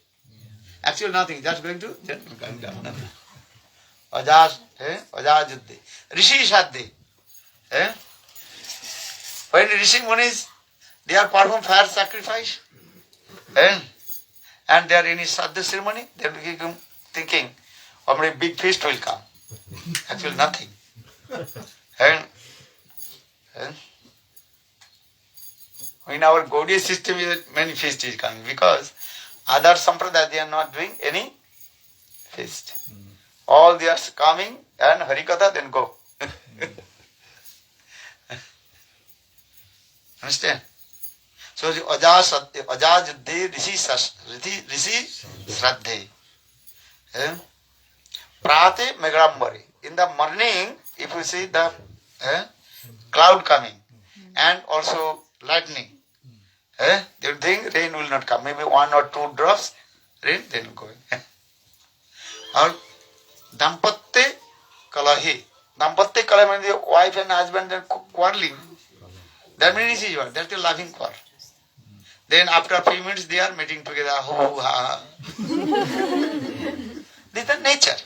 Actually nothing, just going to then coming down. Ajajuddhi. Rishi Shraddhi. When Rishi Munis, they are perform fire sacrifice. And they are in his Saddha ceremony, they are thinking, a big feast will come. Actually nothing. And in our Gaudiya system, many feast is coming because other sampradaya they are not doing any feast. All they are coming and Harikatha then go. Understand? So the Ajajuddhi Rishi Shraddhi. Prate Megrambari. In the morning, if you see the cloud coming and also lightning, you think rain will not come. Maybe 1 or 2 drops, rain then going. Or Dampatte Kalahi. Dampatte Kalahi means the wife and husband are quarreling. That means that's the loving quarrel. Then after a few minutes they are meeting together. Ho, ha. This is the nature.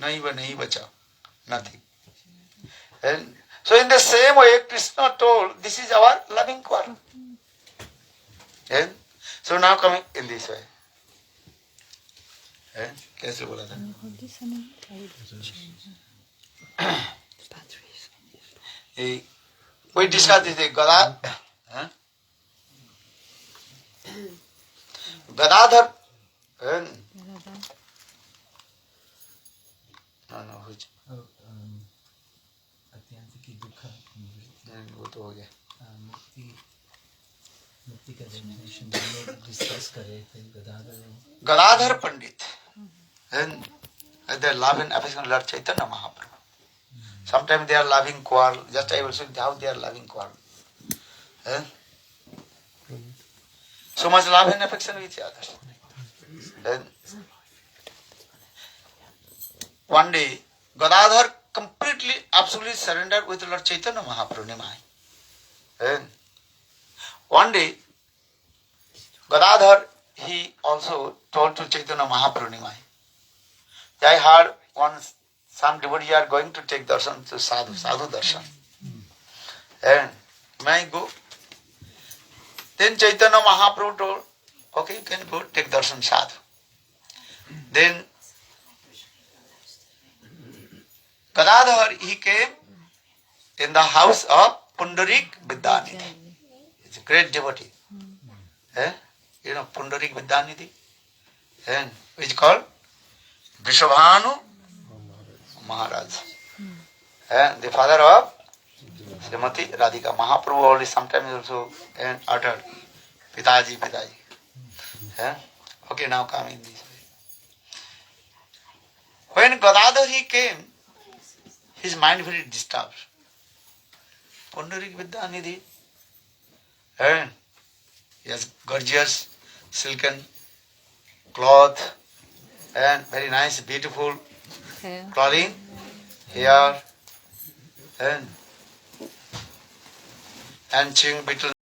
Nahi bacha. Nothing. And so in the same way, Krishna told, this is our loving quarrel. So now coming in this way. कैसे बोला था? We discussed this Gadadhara. No, which? वो तो हो गया. मुक्ति का definition जो लोग discuss कर रहे थे Gadadhara Pandita. And they are loving affection Lord Chaitanya Mahaprabhu. Sometimes they are loving quarrel. Just I will say how they are loving quarrel. So much love and affection with each other. And one day, Gadadhara completely, absolutely surrendered with Lord Chaitanya Mahaprabhu. Nimai. And one day, Gadadhara, he also told to Chaitanya Mahaprabhu Nimai, I heard once some devotee are going to take darshan to sadhu darshan. And may I go? Then Chaitanya Mahaprabhu told, Okay, you can go take darshan sadhu. Then Gadadhar, he came in the house of Pundarika Vidyanidhi. He's a great devotee. You know Pundarika Vidyanidhi? And which is called Vrishabhanu Maharaj. And the father of Srimati Radharani. Mahaprabhu only sometimes also uttered Pitaji, Pitaji. Okay, now come in this way. When Gadadhar he came, his mind very disturbed. Pundarika Vidyanidhi, and he has gorgeous silken cloth and very nice, beautiful clothing, hair, and chewing betel